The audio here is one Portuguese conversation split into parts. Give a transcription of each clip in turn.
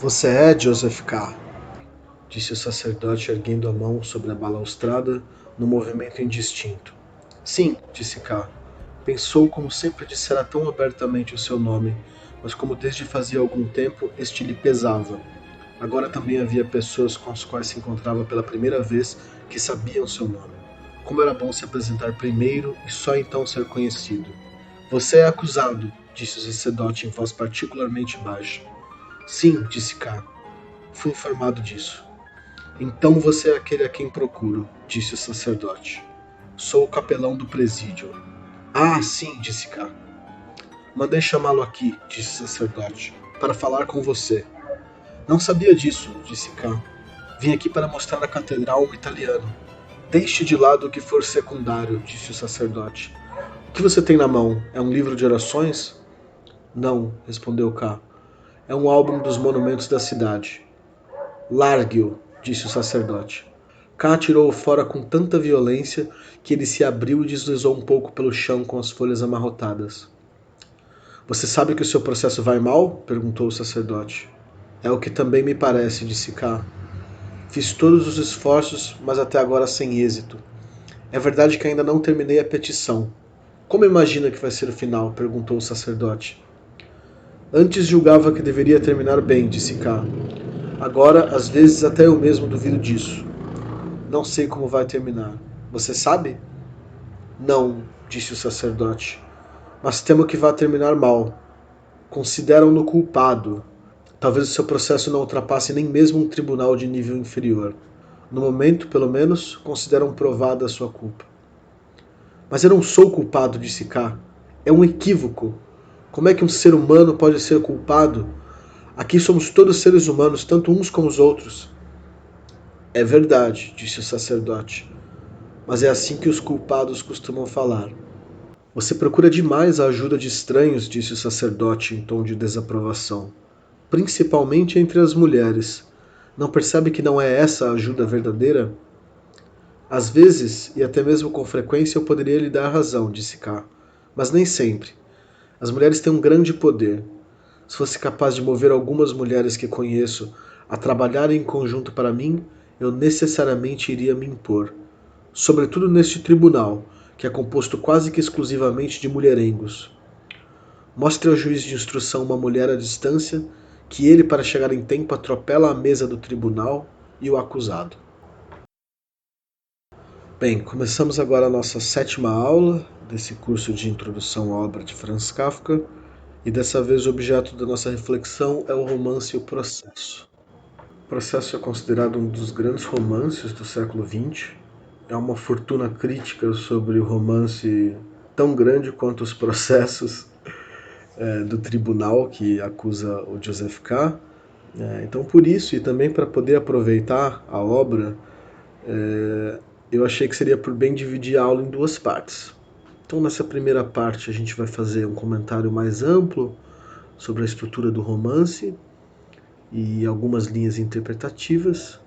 Você é Joseph K., disse o sacerdote erguendo a mão sobre a balaustrada num movimento indistinto. Sim, disse K. Pensou como sempre dissera tão abertamente o seu nome, mas como desde fazia algum tempo este lhe pesava. Agora também havia pessoas com as quais se encontrava pela primeira vez que sabiam seu nome. Como era bom se apresentar primeiro e só então ser conhecido. Você é acusado, disse o sacerdote em voz particularmente baixa. Sim, disse K. Fui informado disso. Então você é aquele a quem procuro, disse o sacerdote. Sou o capelão do presídio. Ah, sim, disse K. Mandei chamá-lo aqui, disse o sacerdote, para falar com você. Não sabia disso, disse K. Vim aqui para mostrar a catedral ao italiano. Deixe de lado o que for secundário, disse o sacerdote. O que você tem na mão? É um livro de orações? Não, respondeu K. É um álbum dos monumentos da cidade. Largue-o, disse o sacerdote. K atirou-o fora com tanta violência que ele se abriu e deslizou um pouco pelo chão com as folhas amarrotadas. Você sabe que o seu processo vai mal? Perguntou o sacerdote. É o que também me parece, disse K. Fiz todos os esforços, mas até agora sem êxito. É verdade que ainda não terminei a petição. Como imagina que vai ser o final? Perguntou o sacerdote. Antes julgava que deveria terminar bem, disse K. Agora, às vezes, até eu mesmo duvido disso. Não sei como vai terminar. Você sabe? Não, disse o sacerdote. Mas temo que vá terminar mal. Consideram-no culpado. Talvez o seu processo não ultrapasse nem mesmo um tribunal de nível inferior. No momento, pelo menos, consideram provada a sua culpa. Mas eu não sou culpado, disse K. É um equívoco. Como é que um ser humano pode ser culpado? Aqui somos todos seres humanos, tanto uns como os outros. É verdade, disse o sacerdote. Mas é assim que os culpados costumam falar. Você procura demais a ajuda de estranhos, disse o sacerdote em tom de desaprovação. Principalmente entre as mulheres. Não percebe que não é essa a ajuda verdadeira? Às vezes, e até mesmo com frequência, eu poderia lhe dar razão, disse K. Mas nem sempre. As mulheres têm um grande poder. Se fosse capaz de mover algumas mulheres que conheço a trabalharem em conjunto para mim, eu necessariamente iria me impor. Sobretudo neste tribunal, que é composto quase que exclusivamente de mulherengos. Mostre ao juiz de instrução uma mulher à distância, que ele, para chegar em tempo, atropela a mesa do tribunal e o acusado. Bem, começamos agora a nossa 7ª aula desse curso de introdução à obra de Franz Kafka, e dessa vez o objeto da nossa reflexão é o romance O Processo. O Processo é considerado um dos grandes romances do século XX. É uma fortuna crítica sobre o romance tão grande quanto os processos do tribunal que acusa o Joseph K. Então, por isso, e também para poder aproveitar a obra, eu achei que seria por bem dividir a aula em duas partes. Então, nessa primeira parte, a gente vai fazer um comentário mais amplo sobre a estrutura do romance e algumas linhas interpretativas.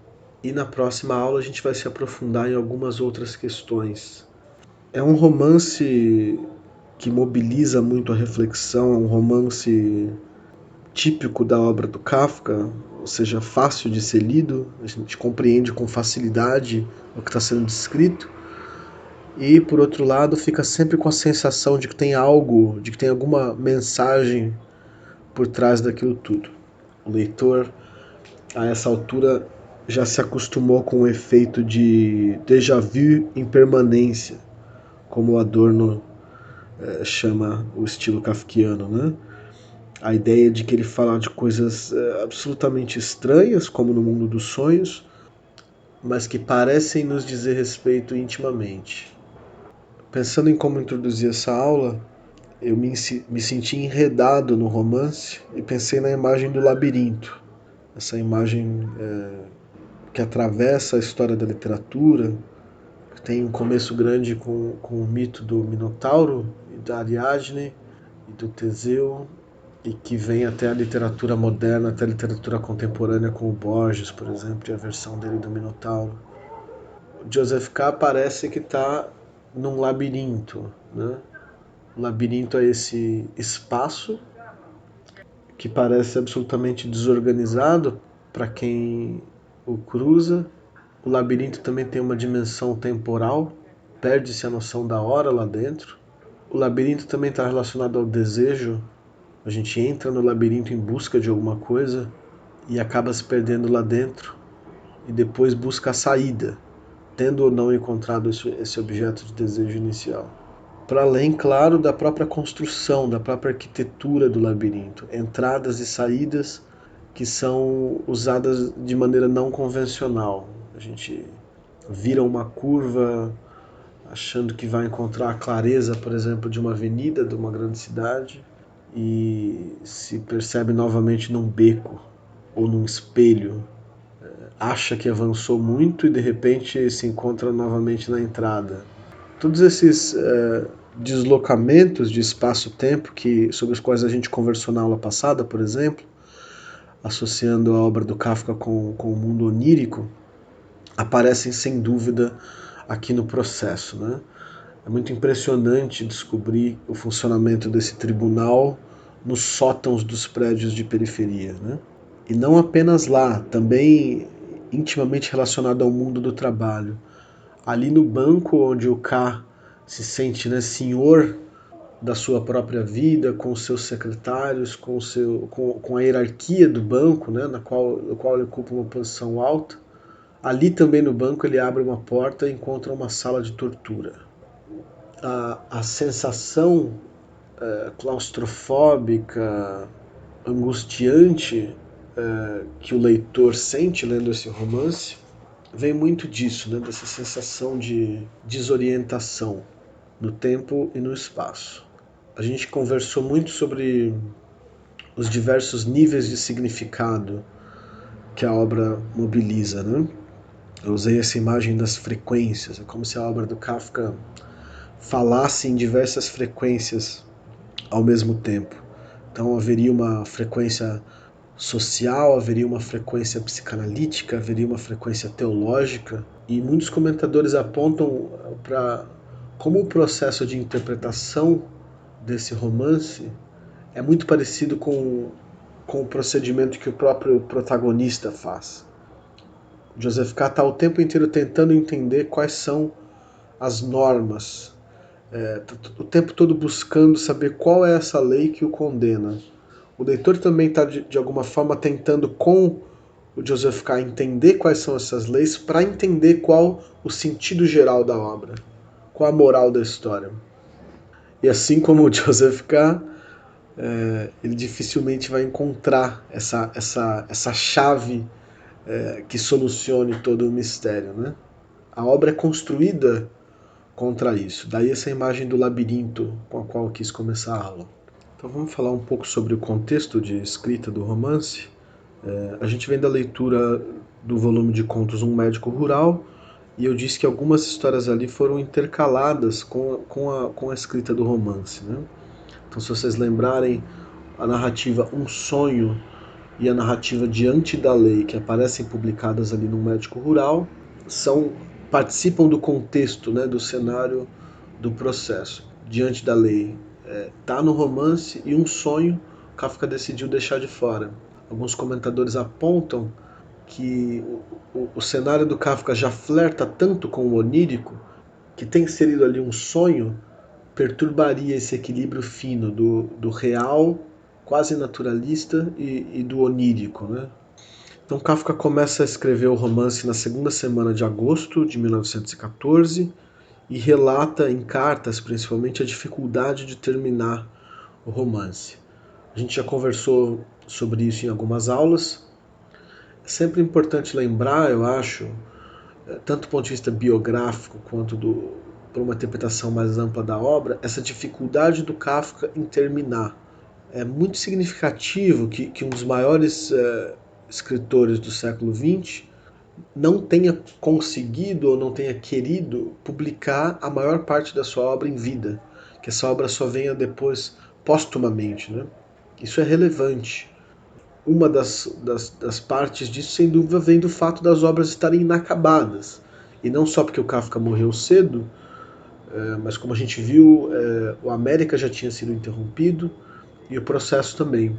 E na próxima aula, a gente vai se aprofundar em algumas outras questões. É um romance que mobiliza muito a reflexão, é um romance típico da obra do Kafka, ou seja, fácil de ser lido, a gente compreende com facilidade o que está sendo descrito, e por outro lado fica sempre com a sensação de que tem algo, de que tem alguma mensagem por trás daquilo tudo. O leitor, a essa altura, já se acostumou com o efeito de déjà vu em permanência, como o Adorno chama o estilo kafkiano, né? A ideia de que ele fala de coisas absolutamente estranhas, como no mundo dos sonhos, mas que parecem nos dizer respeito intimamente. Pensando em como introduzir essa aula, eu me senti enredado no romance e pensei na imagem do labirinto, essa imagem que atravessa a história da literatura, que tem um começo grande com o mito do Minotauro e da Ariadne e do Teseu, e que vem até a literatura moderna, até a literatura contemporânea com o Borges, por exemplo, e a versão dele do Minotauro. O Joseph K. parece que está num labirinto, né? O labirinto é esse espaço que parece absolutamente desorganizado para quem o cruza. O labirinto também tem uma dimensão temporal, perde-se a noção da hora lá dentro. O labirinto também está relacionado ao desejo. A gente entra no labirinto em busca de alguma coisa e acaba se perdendo lá dentro e depois busca a saída, tendo ou não encontrado esse objeto de desejo inicial. Para além, claro, da própria construção, da própria arquitetura do labirinto, entradas e saídas que são usadas de maneira não convencional. A gente vira uma curva achando que vai encontrar a clareza, por exemplo, de uma avenida de uma grande cidade e se percebe novamente num beco ou num espelho. Acha que avançou muito e de repente se encontra novamente na entrada. Todos esses deslocamentos de espaço-tempo sobre os quais a gente conversou na aula passada, por exemplo, associando a obra do Kafka com o mundo onírico, aparecem sem dúvida aqui no processo, né? É muito impressionante descobrir o funcionamento desse tribunal nos sótãos dos prédios de periferia, né? E não apenas lá, também intimamente relacionado ao mundo do trabalho. Ali no banco onde o K se sente, né, senhor da sua própria vida, com os seus secretários, com a hierarquia do banco, né, no qual ele ocupa uma posição alta. Ali também no banco ele abre uma porta e encontra uma sala de tortura. A sensação claustrofóbica, angustiante que o leitor sente lendo esse romance vem muito disso, né, dessa sensação de desorientação no tempo e no espaço. A gente conversou muito sobre os diversos níveis de significado que a obra mobiliza, né? Eu usei essa imagem das frequências, é como se a obra do Kafka falasse em diversas frequências ao mesmo tempo. Então haveria uma frequência social, haveria uma frequência psicanalítica, haveria uma frequência teológica, e muitos comentadores apontam para como o processo de interpretação desse romance é muito parecido com o procedimento que o próprio protagonista faz. Joseph K. está o tempo inteiro tentando entender quais são as normas, o tempo todo buscando saber qual é essa lei que o condena. O leitor também está, de alguma forma, tentando com o Joseph K. entender quais são essas leis para entender qual o sentido geral da obra, qual a moral da história. E assim como o Joseph K., ele dificilmente vai encontrar essa chave que solucione todo o mistério, né? A obra é construída contra isso. Daí essa imagem do labirinto com a qual eu quis começar a aula. Então vamos falar um pouco sobre o contexto de escrita do romance. A gente vem da leitura do volume de contos Um Médico Rural, e eu disse que algumas histórias ali foram intercaladas com a escrita do romance, né? Então, se vocês lembrarem, a narrativa Um Sonho e a narrativa Diante da Lei, que aparecem publicadas ali no Médico Rural, participam do contexto, né, do cenário do processo. Diante da Lei está no romance, e Um Sonho Kafka decidiu deixar de fora. Alguns comentadores apontam que o cenário do Kafka já flerta tanto com o onírico que ter inserido ali um sonho perturbaria esse equilíbrio fino do real, quase naturalista, e do onírico, né? Então Kafka começa a escrever o romance na segunda semana de agosto de 1914 e relata em cartas, principalmente, a dificuldade de terminar o romance. A gente já conversou sobre isso em algumas aulas. É sempre importante lembrar, eu acho, tanto do ponto de vista biográfico quanto por uma interpretação mais ampla da obra, essa dificuldade do Kafka em terminar. É muito significativo que um dos maiores escritores do século XX não tenha conseguido ou não tenha querido publicar a maior parte da sua obra em vida, que essa obra só venha depois, póstumamente, né? Isso é relevante. Uma das partes disso, sem dúvida, vem do fato das obras estarem inacabadas. E não só porque o Kafka morreu cedo, mas como a gente viu, o América já tinha sido interrompido e o processo também.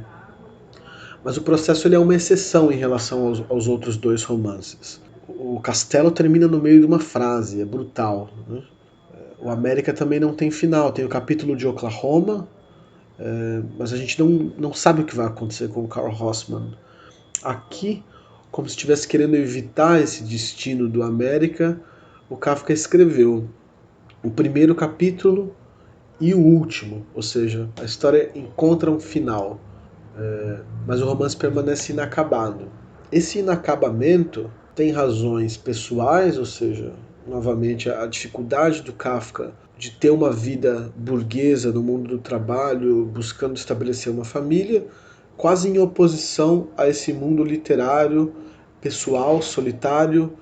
Mas o processo ele é uma exceção em relação aos outros dois romances. O Castelo termina no meio de uma frase, é brutal, né? O América também não tem final, tem o capítulo de Oklahoma, mas a gente não sabe o que vai acontecer com o Carl Rossmann. Aqui, como se estivesse querendo evitar esse destino do América, o Kafka escreveu o primeiro capítulo e o último, ou seja, a história encontra um final, mas o romance permanece inacabado. Esse inacabamento tem razões pessoais, ou seja, novamente a dificuldade do Kafka de ter uma vida burguesa no mundo do trabalho, buscando estabelecer uma família, quase em oposição a esse mundo literário, pessoal, solitário,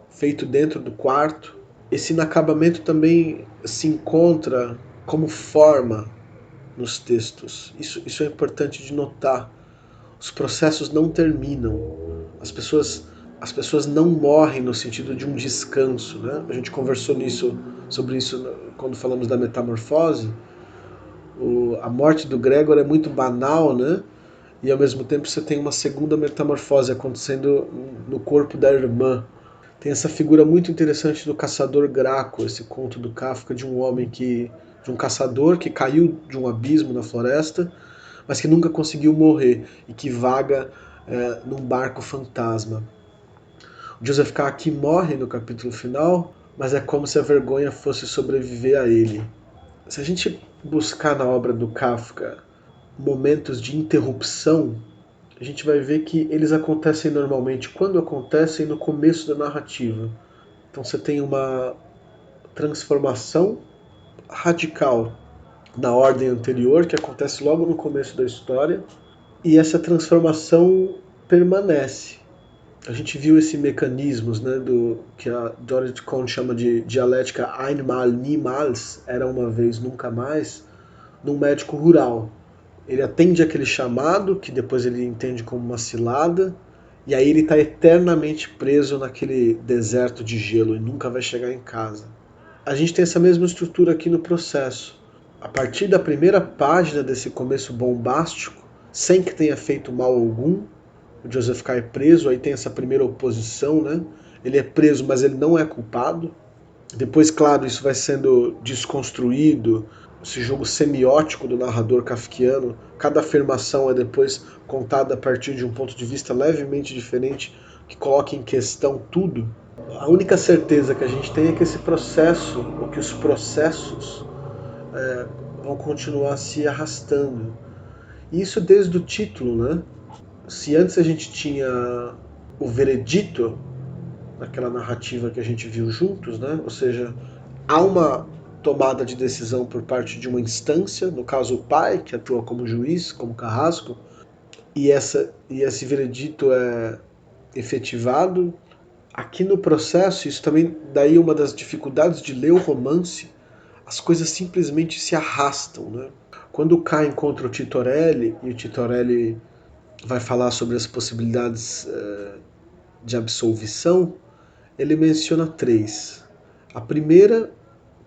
feito dentro do quarto. Esse inacabamento também se encontra como forma nos textos. Isso é importante de notar. Os processos não terminam. As pessoas não morrem no sentido de um descanso, né? A gente conversou sobre isso quando falamos da metamorfose. A morte do Gregor é muito banal, né? E ao mesmo tempo você tem uma segunda metamorfose acontecendo no corpo da irmã. Tem essa figura muito interessante do caçador Graco, esse conto do Kafka de um homem de um caçador que caiu de um abismo na floresta, mas que nunca conseguiu morrer e que vaga num barco fantasma. O Joseph K. aqui morre no capítulo final, mas é como se a vergonha fosse sobreviver a ele. Se a gente buscar na obra do Kafka momentos de interrupção, a gente vai ver que eles acontecem normalmente quando acontecem no começo da narrativa. Então você tem uma transformação radical na ordem anterior, que acontece logo no começo da história, e essa transformação permanece. A gente viu esse mecanismos, né, do que a Dorothy Cohn chama de dialética einmal, niemals, era uma vez, nunca mais, num médico rural. Ele atende aquele chamado, que depois ele entende como uma cilada, e aí ele está eternamente preso naquele deserto de gelo e nunca vai chegar em casa. A gente tem essa mesma estrutura aqui no processo. A partir da primeira página desse começo bombástico, sem que tenha feito mal algum, o Joseph K. é preso, aí tem essa primeira oposição, né? Ele é preso, mas ele não é culpado. Depois, claro, isso vai sendo desconstruído, esse jogo semiótico do narrador kafkiano, cada afirmação é depois contada a partir de um ponto de vista levemente diferente, que coloca em questão tudo. A única certeza que a gente tem é que esse processo, ou que os processos, vão continuar se arrastando. E isso desde o título, né? Se antes a gente tinha o veredito, naquela narrativa que a gente viu juntos, né? Ou seja, há uma tomada de decisão por parte de uma instância, no caso o pai, que atua como juiz, como carrasco, e esse veredito é efetivado. Aqui no processo, isso também daí uma das dificuldades de ler o romance, as coisas simplesmente se arrastam, né? Quando o K encontra o Titorelli, e o Titorelli vai falar sobre as possibilidades de absolvição, ele menciona 3. A primeira,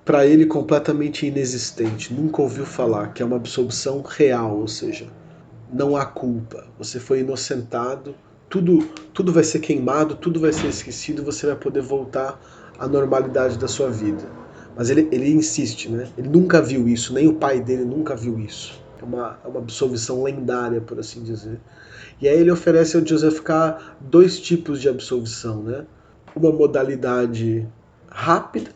para ele, completamente inexistente, nunca ouviu falar, que é uma absolvição real, ou seja, não há culpa, você foi inocentado, tudo vai ser queimado, tudo vai ser esquecido, você vai poder voltar à normalidade da sua vida. Mas ele insiste, né? Ele nunca viu isso, nem o pai dele nunca viu isso. É uma absolvição lendária, por assim dizer. E aí ele oferece ao Joseph K. 2 tipos de absolvição, né? Uma modalidade rápida,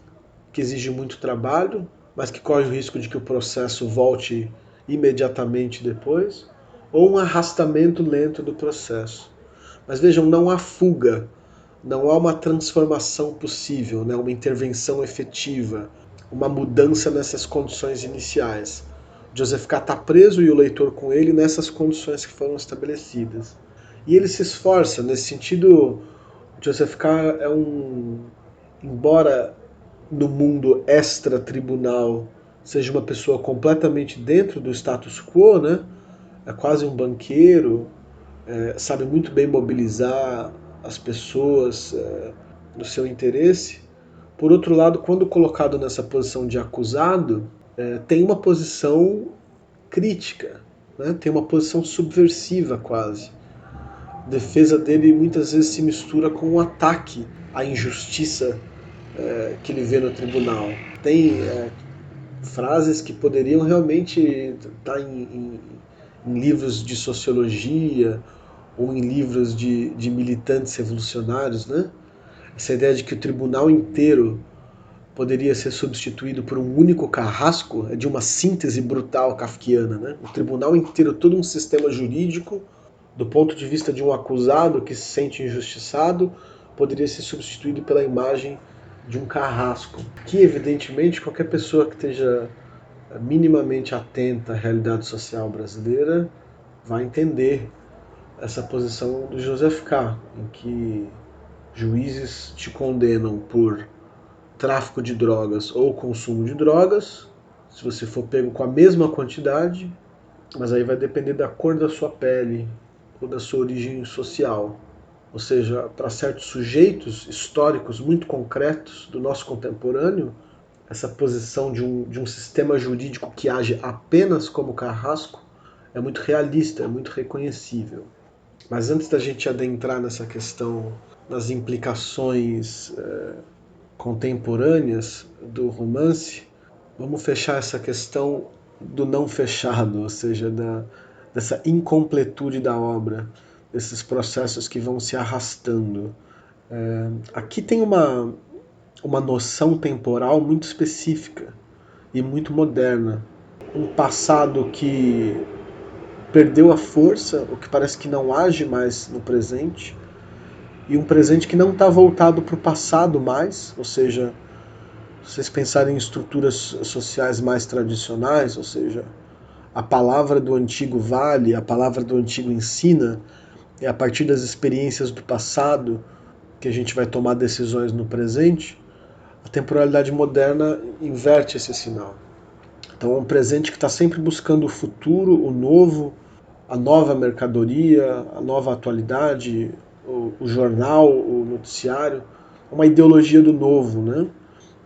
que exige muito trabalho, mas que corre o risco de que o processo volte imediatamente depois, ou um arrastamento lento do processo. Mas vejam, não há fuga, não há uma transformação possível, né? Uma intervenção efetiva, uma mudança nessas condições iniciais. Joseph K. está preso e o leitor com ele nessas condições que foram estabelecidas. E ele se esforça, nesse sentido, Joseph K. embora no mundo extra-tribunal seja uma pessoa completamente dentro do status quo, né? É quase um banqueiro, sabe muito bem mobilizar as pessoas no seu interesse. Por outro lado, quando colocado nessa posição de acusado, tem uma posição crítica, né? Tem uma posição subversiva quase. defesa dele muitas vezes se mistura com um ataque à injustiça que ele vê no tribunal. Tem frases que poderiam realmente estar em livros de sociologia ou em livros de militantes revolucionários, né? Essa ideia de que o tribunal inteiro poderia ser substituído por um único carrasco é de uma síntese brutal kafkiana, né? O tribunal inteiro, todo um sistema jurídico, do ponto de vista de um acusado que se sente injustiçado, poderia ser substituído pela imagem de um carrasco. Que, evidentemente, qualquer pessoa que esteja minimamente atenta à realidade social brasileira vai entender essa posição do Joseph K., em que juízes te condenam por tráfico de drogas ou consumo de drogas, se você for pego com a mesma quantidade, mas aí vai depender da cor da sua pele ou da sua origem social. Ou seja, para certos sujeitos históricos muito concretos do nosso contemporâneo, essa posição de um sistema jurídico que age apenas como carrasco é muito realista, é muito reconhecível. Mas antes da gente adentrar nessa questão das implicações contemporâneas do romance, vamos fechar essa questão do não fechado, ou seja, dessa incompletude da obra, desses processos que vão se arrastando. Aqui tem uma noção temporal muito específica e muito moderna. Um passado que perdeu a força, o que parece que não age mais no presente, e um presente que não está voltado para o passado mais, ou seja, se vocês pensarem em estruturas sociais mais tradicionais, ou seja, a palavra do antigo vale, a palavra do antigo ensina, é a partir das experiências do passado que a gente vai tomar decisões no presente. A temporalidade moderna inverte esse sinal. Então é um presente que está sempre buscando o futuro, o novo, a nova mercadoria, a nova atualidade, o jornal, o noticiário, uma ideologia do novo, né?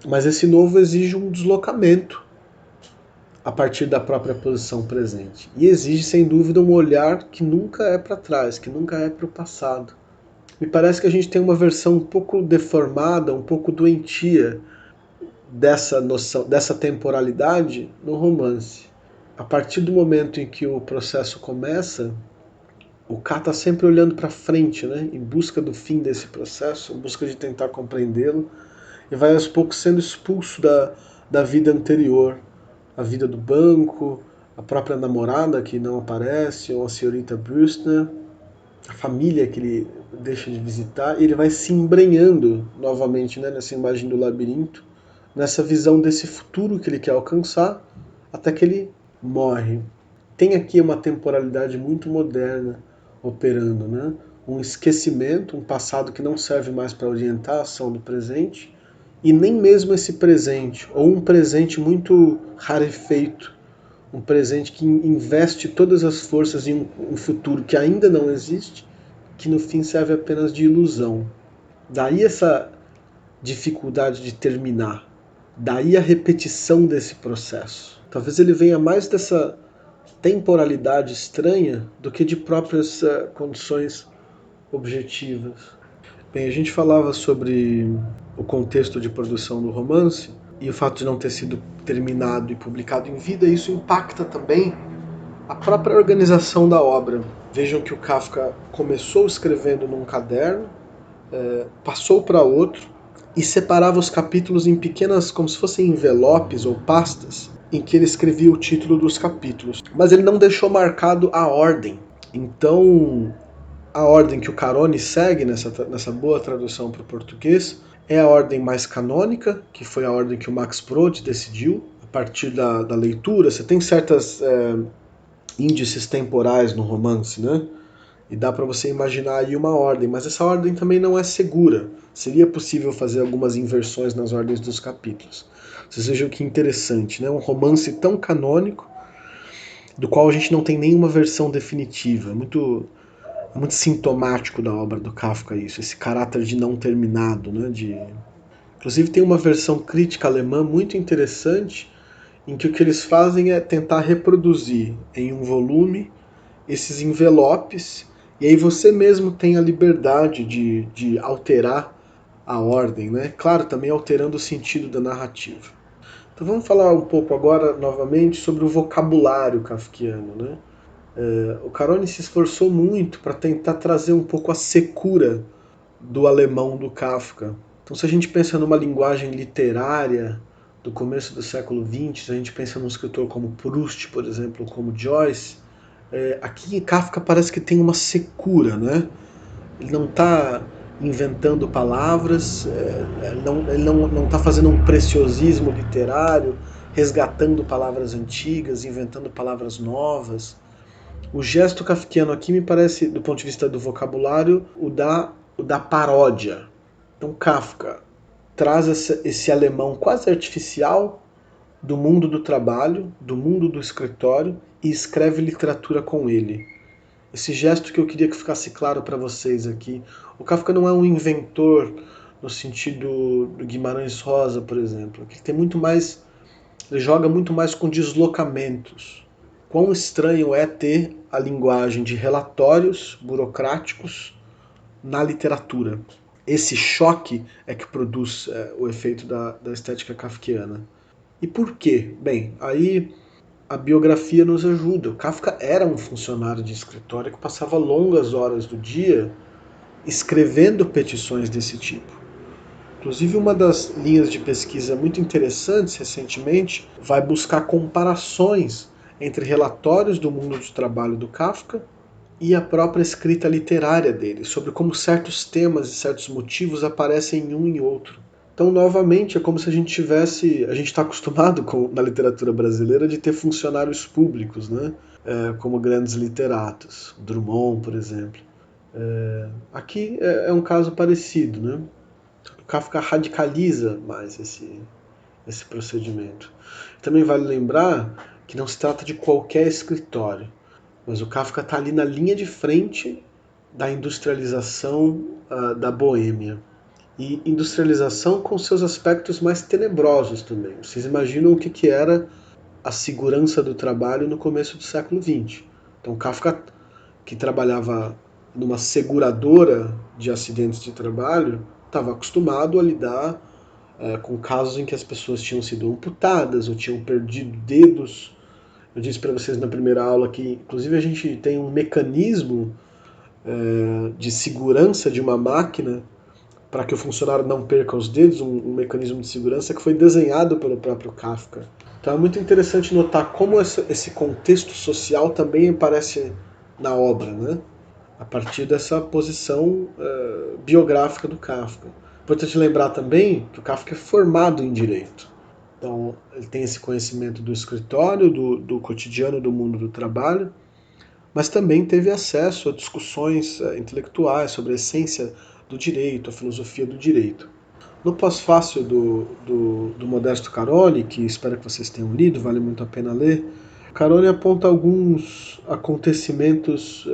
Mas esse novo exige um deslocamento a partir da própria posição presente. E exige, sem dúvida, um olhar que nunca é para trás, que nunca é para o passado. Me parece que a gente tem uma versão um pouco deformada, um pouco doentia dessa noção, dessa temporalidade no romance. A partir do momento em que o processo começa, o K está sempre olhando para frente, né, em busca do fim desse processo, em busca de tentar compreendê-lo, e vai aos poucos sendo expulso da vida anterior, a vida do banco, a própria namorada que não aparece, ou a senhorita Brewster, a família que ele deixa de visitar, e ele vai se embrenhando novamente, né, nessa imagem do labirinto, nessa visão desse futuro que ele quer alcançar, até que ele morre. Tem aqui uma temporalidade muito moderna operando, né? Um esquecimento, um passado que não serve mais para orientar a ação do presente, e nem mesmo esse presente, ou um presente muito rarefeito, um presente que investe todas as forças em um futuro que ainda não existe, que no fim serve apenas de ilusão. Daí essa dificuldade de terminar, daí a repetição desse processo. Talvez ele venha mais dessa temporalidade estranha do que de próprias condições objetivas. Bem, a gente falava sobre o contexto de produção do romance e o fato de não ter sido terminado e publicado em vida, isso impacta também a própria organização da obra. Vejam que o Kafka começou escrevendo num caderno, passou para outro e separava os capítulos em pequenas, como se fossem envelopes ou pastas, em que ele escrevia o título dos capítulos. Mas ele não deixou marcado a ordem. Então, a ordem que o Carone segue nessa boa tradução para o português é a ordem mais canônica, que foi a ordem que o Max Brod decidiu a partir da leitura. Você tem certas índices temporais no romance, né? E dá para você imaginar aí uma ordem, mas essa ordem também não é segura. Seria possível fazer algumas inversões nas ordens dos capítulos. Vocês vejam que interessante, né? Um romance tão canônico, do qual a gente não tem nenhuma versão definitiva. É muito sintomático da obra do Kafka isso, esse caráter de não terminado, né? Inclusive tem uma versão crítica alemã muito interessante, em que o que eles fazem é tentar reproduzir em um volume esses envelopes E aí você mesmo tem a liberdade de alterar a ordem, né? Claro, também alterando o sentido da narrativa. Então vamos falar um pouco agora, novamente, sobre o vocabulário kafkiano, né? O Carone se esforçou muito para tentar trazer um pouco a secura do alemão do Kafka. Então, se a gente pensa numa linguagem literária do começo do século XX, se a gente pensa num escritor como Proust, por exemplo, ou como Joyce, aqui em Kafka parece que tem uma secura, né? Ele não está inventando palavras, ele não está fazendo um preciosismo literário, resgatando palavras antigas, inventando palavras novas. O gesto kafkiano aqui me parece, do ponto de vista do vocabulário, o da paródia. Então Kafka traz esse alemão quase artificial do mundo do trabalho, do mundo do escritório, e escreve literatura com ele. Esse gesto que eu queria que ficasse claro para vocês aqui. O Kafka não é um inventor no sentido do Guimarães Rosa, por exemplo. Ele tem muito mais, ele joga muito mais com deslocamentos. Quão estranho é ter a linguagem de relatórios burocráticos na literatura. Esse choque é que produz o efeito da estética kafkiana. E por quê? Bem, aí a biografia nos ajuda. O Kafka era um funcionário de escritório que passava longas horas do dia escrevendo petições desse tipo. Inclusive, uma das linhas de pesquisa muito interessantes recentemente vai buscar comparações entre relatórios do mundo do trabalho do Kafka e a própria escrita literária dele, sobre como certos temas e certos motivos aparecem em um e outro. Então, novamente, é como se a gente tivesse. A gente está acostumado na literatura brasileira de ter funcionários públicos, né? Como grandes literatos. Drummond, por exemplo. Aqui é um caso parecido, né? O Kafka radicaliza mais esse procedimento. Também vale lembrar que não se trata de qualquer escritório, mas o Kafka está ali na linha de frente da industrialização da Boêmia. E industrialização com seus aspectos mais tenebrosos também. Vocês imaginam o que era a segurança do trabalho no começo do século XX. Então Kafka, que trabalhava numa seguradora de acidentes de trabalho, estava acostumado a lidar com casos em que as pessoas tinham sido amputadas ou tinham perdido dedos. Eu disse para vocês na primeira aula que, inclusive, a gente tem um mecanismo de segurança de uma máquina para que o funcionário não perca os dedos, um mecanismo de segurança que foi desenhado pelo próprio Kafka. Então é muito interessante notar como esse contexto social também aparece na obra, né? A partir dessa posição biográfica do Kafka. Importante lembrar também que o Kafka é formado em direito. Então ele tem esse conhecimento do escritório, do cotidiano, do mundo do trabalho, mas também teve acesso a discussões intelectuais sobre a essência do direito, a filosofia do direito. No pós-fácil do Modesto Caroli, que espero que vocês tenham lido, vale muito a pena ler, Caroli aponta alguns acontecimentos,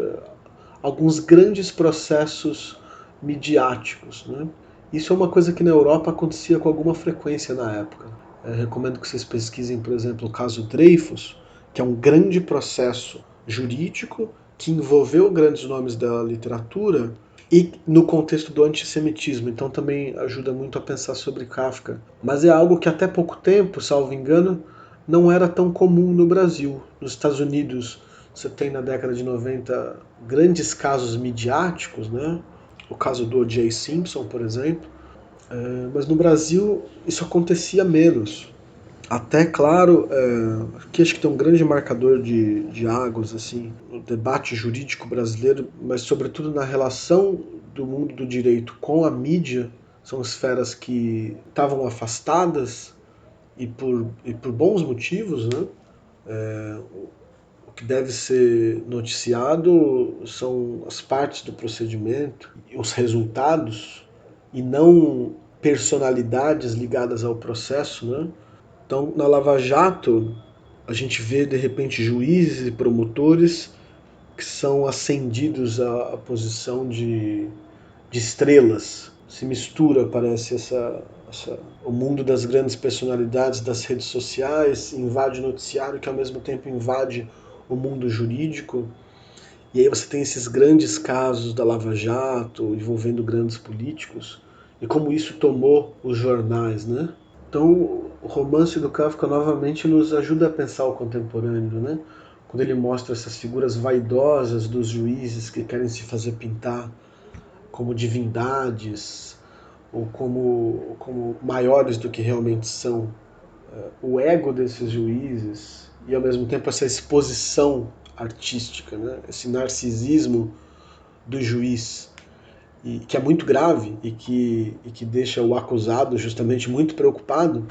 alguns grandes processos midiáticos. Né? Isso é uma coisa que na Europa acontecia com alguma frequência na época. Recomendo que vocês pesquisem, por exemplo, o caso Dreyfus, que é um grande processo jurídico que envolveu grandes nomes da literatura e no contexto do antissemitismo. Então também ajuda muito a pensar sobre Kafka. Mas é algo que até pouco tempo, salvo engano, não era tão comum no Brasil. Nos Estados Unidos você tem na década de 90 grandes casos midiáticos, né? O caso do O.J. Simpson, por exemplo. Mas no Brasil isso acontecia menos. Até, claro, aqui acho que tem um grande marcador de águas assim, no debate jurídico brasileiro, mas sobretudo na relação do mundo do direito com a mídia. São esferas que estavam afastadas e por bons motivos, né? O que deve ser noticiado são as partes do procedimento, os resultados, e não personalidades ligadas ao processo, né? Então, na Lava Jato, a gente vê, de repente, juízes e promotores que são ascendidos à posição de estrelas. Se mistura, parece, o mundo das grandes personalidades das redes sociais, invade o noticiário, que ao mesmo tempo invade o mundo jurídico. E aí você tem esses grandes casos da Lava Jato envolvendo grandes políticos e como isso tomou os jornais, né? Então o romance do Kafka novamente nos ajuda a pensar o contemporâneo, né? Quando ele mostra essas figuras vaidosas dos juízes que querem se fazer pintar como divindades ou como maiores do que realmente são. O ego desses juízes e ao mesmo tempo essa exposição artística, né? Esse narcisismo do juiz, e que é muito grave e que deixa o acusado justamente muito preocupado.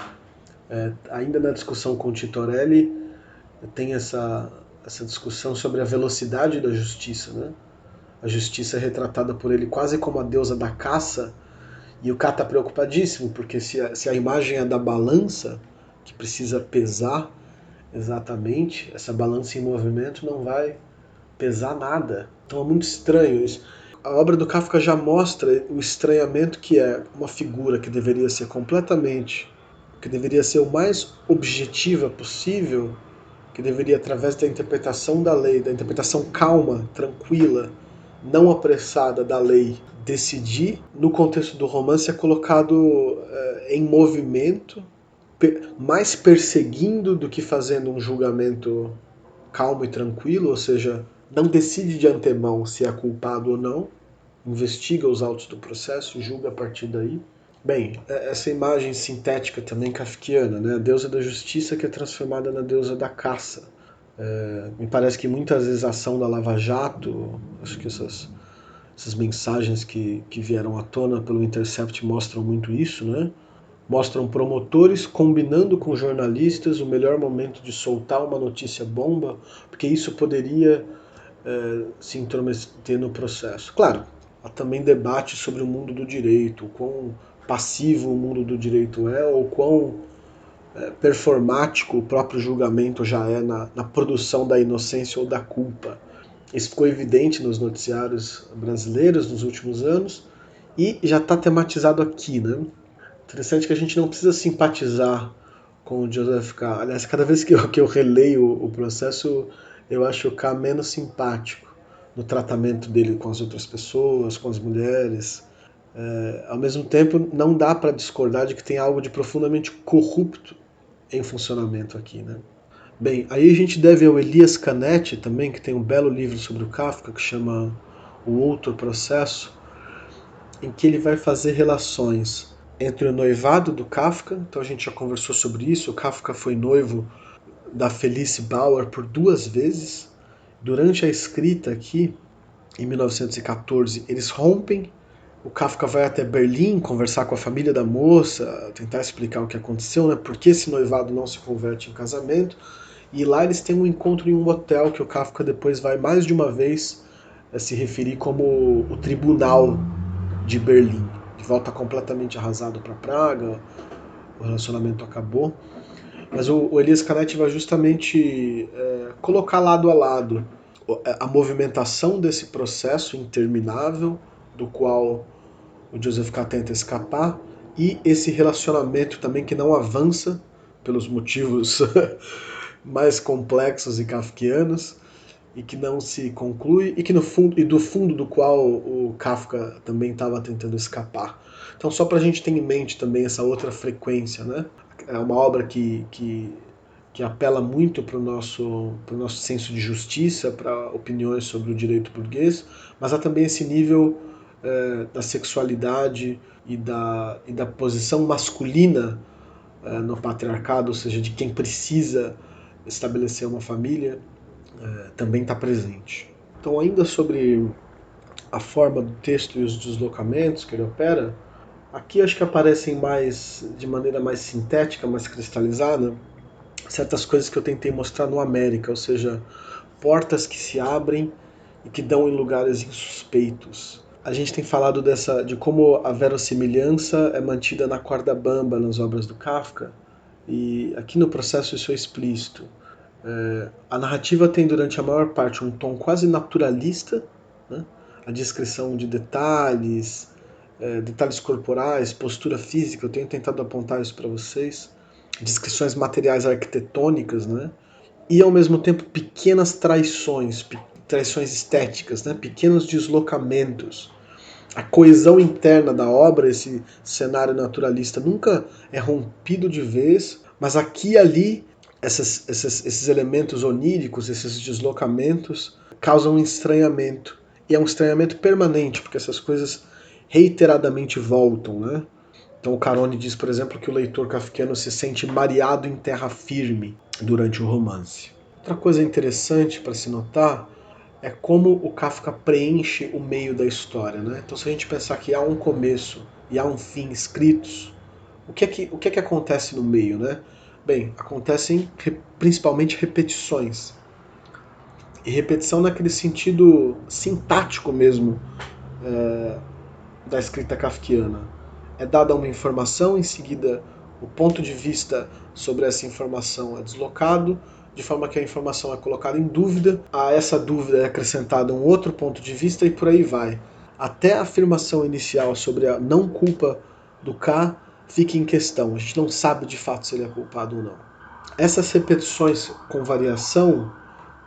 Ainda na discussão com Titorelli tem essa discussão sobre a velocidade da justiça, né? A justiça é retratada por ele quase como a deusa da caça, e o cara está preocupadíssimo, porque se a imagem é da balança, que precisa pesar exatamente, essa balança em movimento não vai pesar nada. Então é muito estranho isso. A obra do Kafka já mostra o estranhamento que é uma figura que deveria ser que deveria ser o mais objetiva possível, que deveria, através da interpretação da lei, da interpretação calma, tranquila, não apressada da lei, decidir, no contexto do romance é colocado em movimento, mais perseguindo do que fazendo um julgamento calmo e tranquilo, ou seja, não decide de antemão se é culpado ou não, investiga os autos do processo e julga a partir daí. Bem, essa imagem sintética também kafkiana, né? A deusa da justiça que é transformada na deusa da caça. Me parece que muitas vezes a ação da Lava Jato, acho que essas mensagens que vieram à tona pelo Intercept mostram muito isso, né? Mostram promotores combinando com jornalistas o melhor momento de soltar uma notícia bomba, porque isso poderia se intrometer no processo. Claro, há também debate sobre o mundo do direito, o quão passivo o mundo do direito é, ou quão performático o próprio julgamento já é na produção da inocência ou da culpa. Isso ficou evidente nos noticiários brasileiros nos últimos anos e já está tematizado aqui, né? Interessante que a gente não precisa simpatizar com o Joseph K. Aliás, cada vez que eu releio o processo, eu acho o K menos simpático no tratamento dele com as outras pessoas, com as mulheres. Ao mesmo tempo, não dá para discordar de que tem algo de profundamente corrupto em funcionamento aqui, né? Bem, aí a gente deve ao Elias Canetti também, que tem um belo livro sobre o Kafka, que chama O Outro Processo, em que ele vai fazer relações entre o noivado do Kafka, então a gente já conversou sobre isso, o Kafka foi noivo da Felice Bauer por 2 vezes. Durante a escrita aqui, em 1914, eles rompem, o Kafka vai até Berlim conversar com a família da moça, tentar explicar o que aconteceu, né? Por que esse noivado não se converte em casamento. E lá eles têm um encontro em um hotel que o Kafka depois vai mais de uma vez se referir como o tribunal de Berlim. De volta completamente arrasado para Praga, o relacionamento acabou. Mas o Elias Canetti vai justamente colocar lado a lado a movimentação desse processo interminável, do qual o Joseph K. tenta escapar, e esse relacionamento também que não avança pelos motivos mais complexos e kafkianos, e que não se conclui, e que no fundo, e do fundo do qual o Kafka também estava tentando escapar. Então, só para a gente ter em mente também essa outra frequência, né? É uma obra que apela muito para o nosso senso de justiça, para opiniões sobre o direito burguês, mas há também esse nível da sexualidade e da posição masculina no patriarcado, ou seja, de quem precisa estabelecer uma família, também está presente. Então, ainda sobre a forma do texto e os deslocamentos que ele opera, aqui acho que aparecem de maneira mais sintética, mais cristalizada, certas coisas que eu tentei mostrar no América, ou seja, portas que se abrem e que dão em lugares insuspeitos. A gente tem falado de como a verossimilhança é mantida na corda bamba nas obras do Kafka, e aqui no processo isso é explícito. A narrativa tem durante a maior parte um tom quase naturalista, né? A descrição de detalhes, detalhes corporais, postura física, eu tenho tentado apontar isso para vocês, descrições materiais arquitetônicas, né? E ao mesmo tempo pequenas traições, traições estéticas, né? Pequenos deslocamentos. A coesão interna da obra, esse cenário naturalista, nunca é rompido de vez, mas aqui e ali esses elementos oníricos, esses deslocamentos, causam um estranhamento. E é um estranhamento permanente, porque essas coisas reiteradamente voltam, né? Então o Carone diz, por exemplo, que o leitor kafkiano se sente mareado em terra firme durante o romance. Outra coisa interessante para se notar é como o Kafka preenche o meio da história, né? Então se a gente pensar que há um começo e há um fim escritos, o que é que acontece no meio, né? Bem, acontecem principalmente repetições. E repetição naquele sentido sintático mesmo, da escrita kafkiana. É dada uma informação, em seguida o ponto de vista sobre essa informação é deslocado, de forma que a informação é colocada em dúvida, a essa dúvida é acrescentado um outro ponto de vista e por aí vai. Até a afirmação inicial sobre a não culpa do K fica em questão, a gente não sabe de fato se ele é culpado ou não. Essas repetições com variação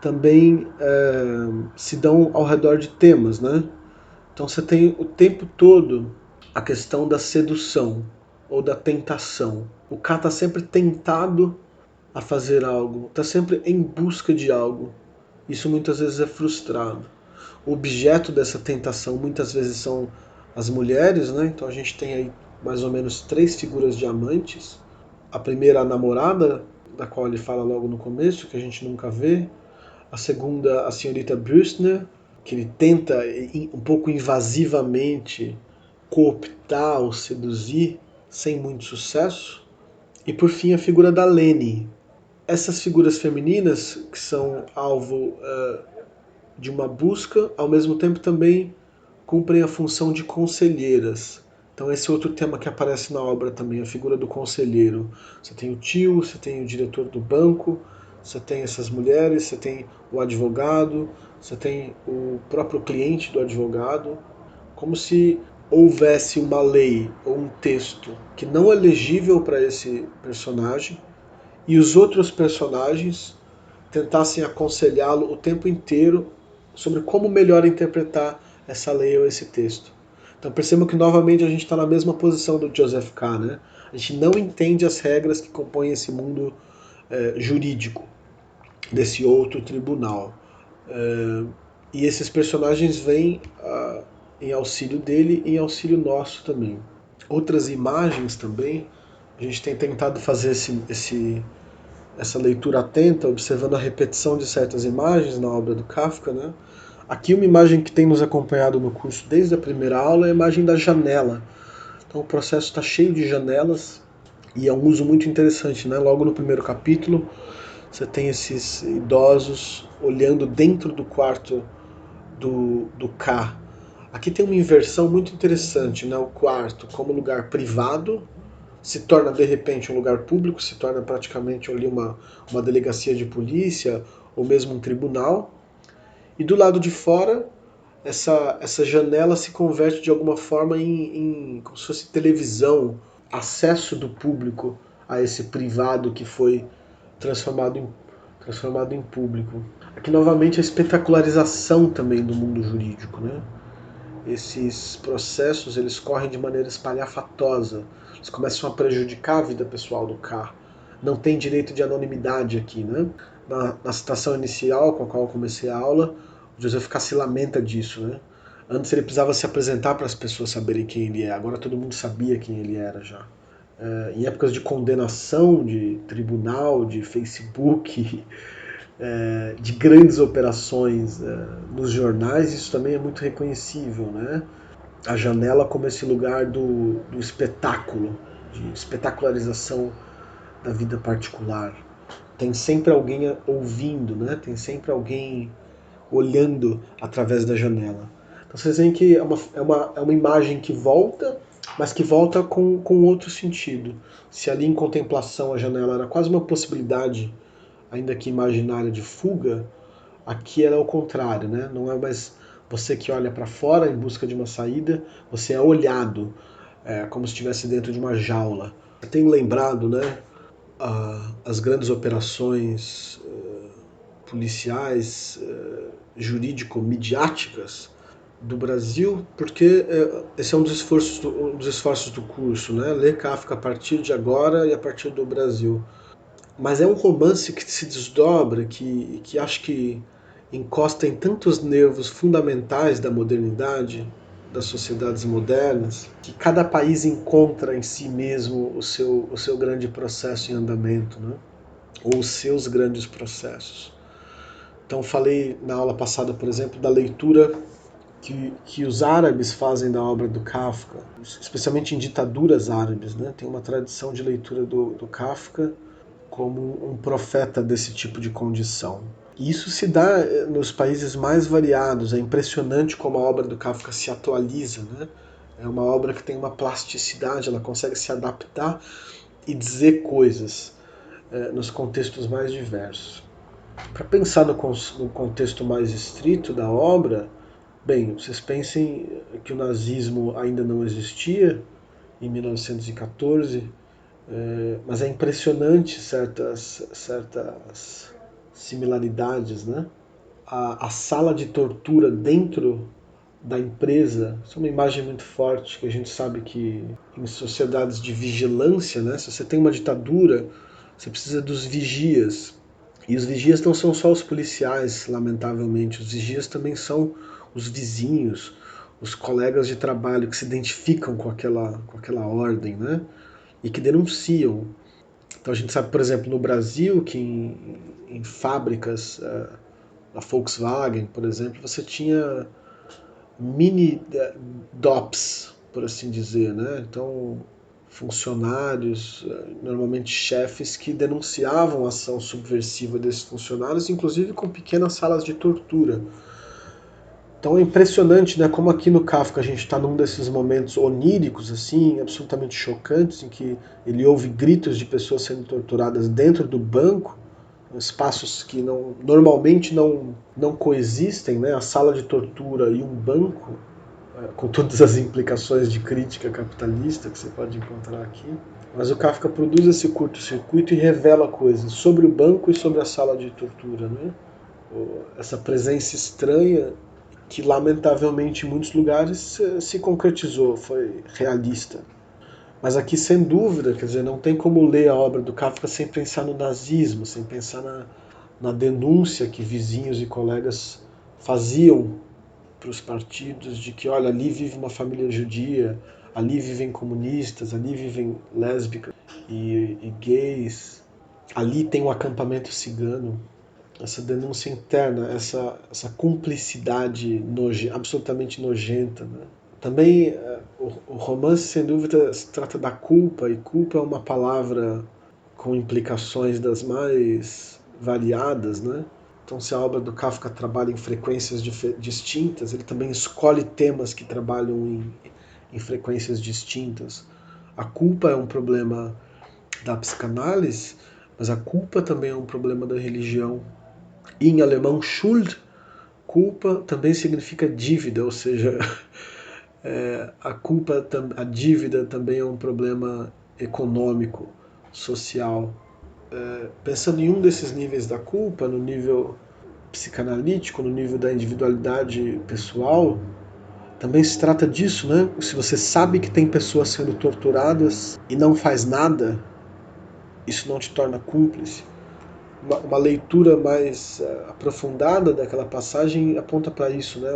também se dão ao redor de temas, né? Então você tem o tempo todo a questão da sedução ou da tentação. O K está sempre tentado a fazer algo, está sempre em busca de algo. Isso muitas vezes é frustrado. O objeto dessa tentação muitas vezes são as mulheres, né? Então a gente tem aí mais ou menos 3 figuras de amantes. A primeira, a namorada, da qual ele fala logo no começo, que a gente nunca vê. A segunda, a senhorita Brewster, que ele tenta um pouco invasivamente cooptar ou seduzir, sem muito sucesso. E por fim a figura da Lene. Essas figuras femininas, que são alvo de uma busca, ao mesmo tempo também cumprem a função de conselheiras. Então esse é outro tema que aparece na obra também, a figura do conselheiro. Você tem o tio, você tem o diretor do banco, você tem essas mulheres, você tem o advogado, você tem o próprio cliente do advogado, como se houvesse uma lei ou um texto que não é legível para esse personagem e os outros personagens tentassem aconselhá-lo o tempo inteiro sobre como melhor interpretar essa lei ou esse texto. Então percebam que novamente a gente está na mesma posição do Joseph K. Né? A gente não entende as regras que compõem esse mundo jurídico desse outro tribunal. E esses personagens vêm em auxílio dele e em auxílio nosso também. Outras imagens também, a gente tem tentado fazer essa leitura atenta, observando a repetição de certas imagens na obra do Kafka, né? Aqui uma imagem que tem nos acompanhado no curso desde a primeira aula é a imagem da janela. Então o processo está cheio de janelas e é um uso muito interessante, né? Logo no primeiro capítulo você tem esses idosos olhando dentro do quarto do K. Aqui tem uma inversão muito interessante, né? O quarto como lugar privado se torna de repente um lugar público, se torna praticamente ali uma delegacia de polícia ou mesmo um tribunal. E do lado de fora, essa janela se converte de alguma forma em como se fosse televisão, acesso do público a esse privado que foi transformado em público. Aqui novamente a espetacularização também do mundo jurídico, né? Esses processos eles correm de maneira espalhafatosa, eles começam a prejudicar a vida pessoal do K. Não tem direito de anonimidade aqui, né? Na citação inicial com a qual eu comecei a aula, o Joseph K se lamenta disso, né? Antes ele precisava se apresentar para as pessoas saberem quem ele é, agora todo mundo sabia quem ele era já. Em épocas de condenação, de tribunal, de Facebook, de grandes operações nos jornais, isso também é muito reconhecível, né? A janela como esse lugar do espetáculo, de espetacularização da vida particular. Tem sempre alguém ouvindo, né? Tem sempre alguém olhando através da janela. Então vocês veem que é uma imagem que volta, mas que volta com outro sentido. Se ali em contemplação a janela era quase uma possibilidade, ainda que imaginária, de fuga, aqui ela é o contrário, né? Não é mais você que olha para fora em busca de uma saída, você é olhado, como se estivesse dentro de uma jaula. Eu tenho lembrado, né, as grandes operações policiais, jurídico-midiáticas do Brasil, porque esse é um dos esforços do curso, né? Ler Kafka a partir de agora e a partir do Brasil. Mas é um romance que se desdobra, que acho que encosta em tantos nervos fundamentais da modernidade, das sociedades modernas, que cada país encontra em si mesmo o seu grande processo em andamento, né? Ou os seus grandes processos. Então falei na aula passada, por exemplo, da leitura que os árabes fazem da obra do Kafka, especialmente em ditaduras árabes, né? Tem uma tradição de leitura do Kafka como um profeta desse tipo de condição. E isso se dá nos países mais variados. É impressionante como a obra do Kafka se atualiza, né? É uma obra que tem uma plasticidade, ela consegue se adaptar e dizer coisas nos contextos mais diversos. Para pensar no contexto mais estrito da obra, bem, vocês pensem que o nazismo ainda não existia em 1914, mas é impressionante certas similaridades, né? A sala de tortura dentro da empresa, isso é uma imagem muito forte, que a gente sabe que em sociedades de vigilância, né? Se você tem uma ditadura, você precisa dos vigias. E os vigias não são só os policiais, lamentavelmente. Os vigias também são os vizinhos, os colegas de trabalho que se identificam com aquela ordem, né? E que denunciam. Então a gente sabe, por exemplo, no Brasil, que em fábricas, a Volkswagen, por exemplo, você tinha mini DOPs, por assim dizer, né? Então funcionários, normalmente chefes, que denunciavam a ação subversiva desses funcionários, inclusive com pequenas salas de tortura. Então é impressionante, né, como aqui no Kafka a gente está num desses momentos oníricos, assim, absolutamente chocantes, em que ele ouve gritos de pessoas sendo torturadas dentro do banco, espaços que normalmente não coexistem, né, a sala de tortura e um banco, com todas as implicações de crítica capitalista que você pode encontrar aqui. Mas o Kafka produz esse curto-circuito e revela coisas sobre o banco e sobre a sala de tortura, né? Essa presença estranha que lamentavelmente em muitos lugares se concretizou, foi realista. Mas aqui, sem dúvida, quer dizer, não tem como ler a obra do Kafka sem pensar no nazismo, sem pensar na denúncia que vizinhos e colegas faziam para os partidos de que, olha, ali vive uma família judia, ali vivem comunistas, ali vivem lésbicas e gays, ali tem um acampamento cigano. Essa denúncia interna, essa cumplicidade absolutamente nojenta, né? Também o romance, sem dúvida, se trata da culpa, e culpa é uma palavra com implicações das mais variadas, né? Então, se a obra do Kafka trabalha em frequências distintas, ele também escolhe temas que trabalham em frequências distintas. A culpa é um problema da psicanálise, mas a culpa também é um problema da religião. E em alemão, Schuld, culpa, também significa dívida, ou seja, a dívida também é um problema econômico, social. Pensando em um desses níveis da culpa, no nível psicanalítico, no nível da individualidade pessoal, também se trata disso, né? Se você sabe que tem pessoas sendo torturadas e não faz nada, isso não te torna cúmplice. Uma leitura mais aprofundada daquela passagem aponta para isso, né?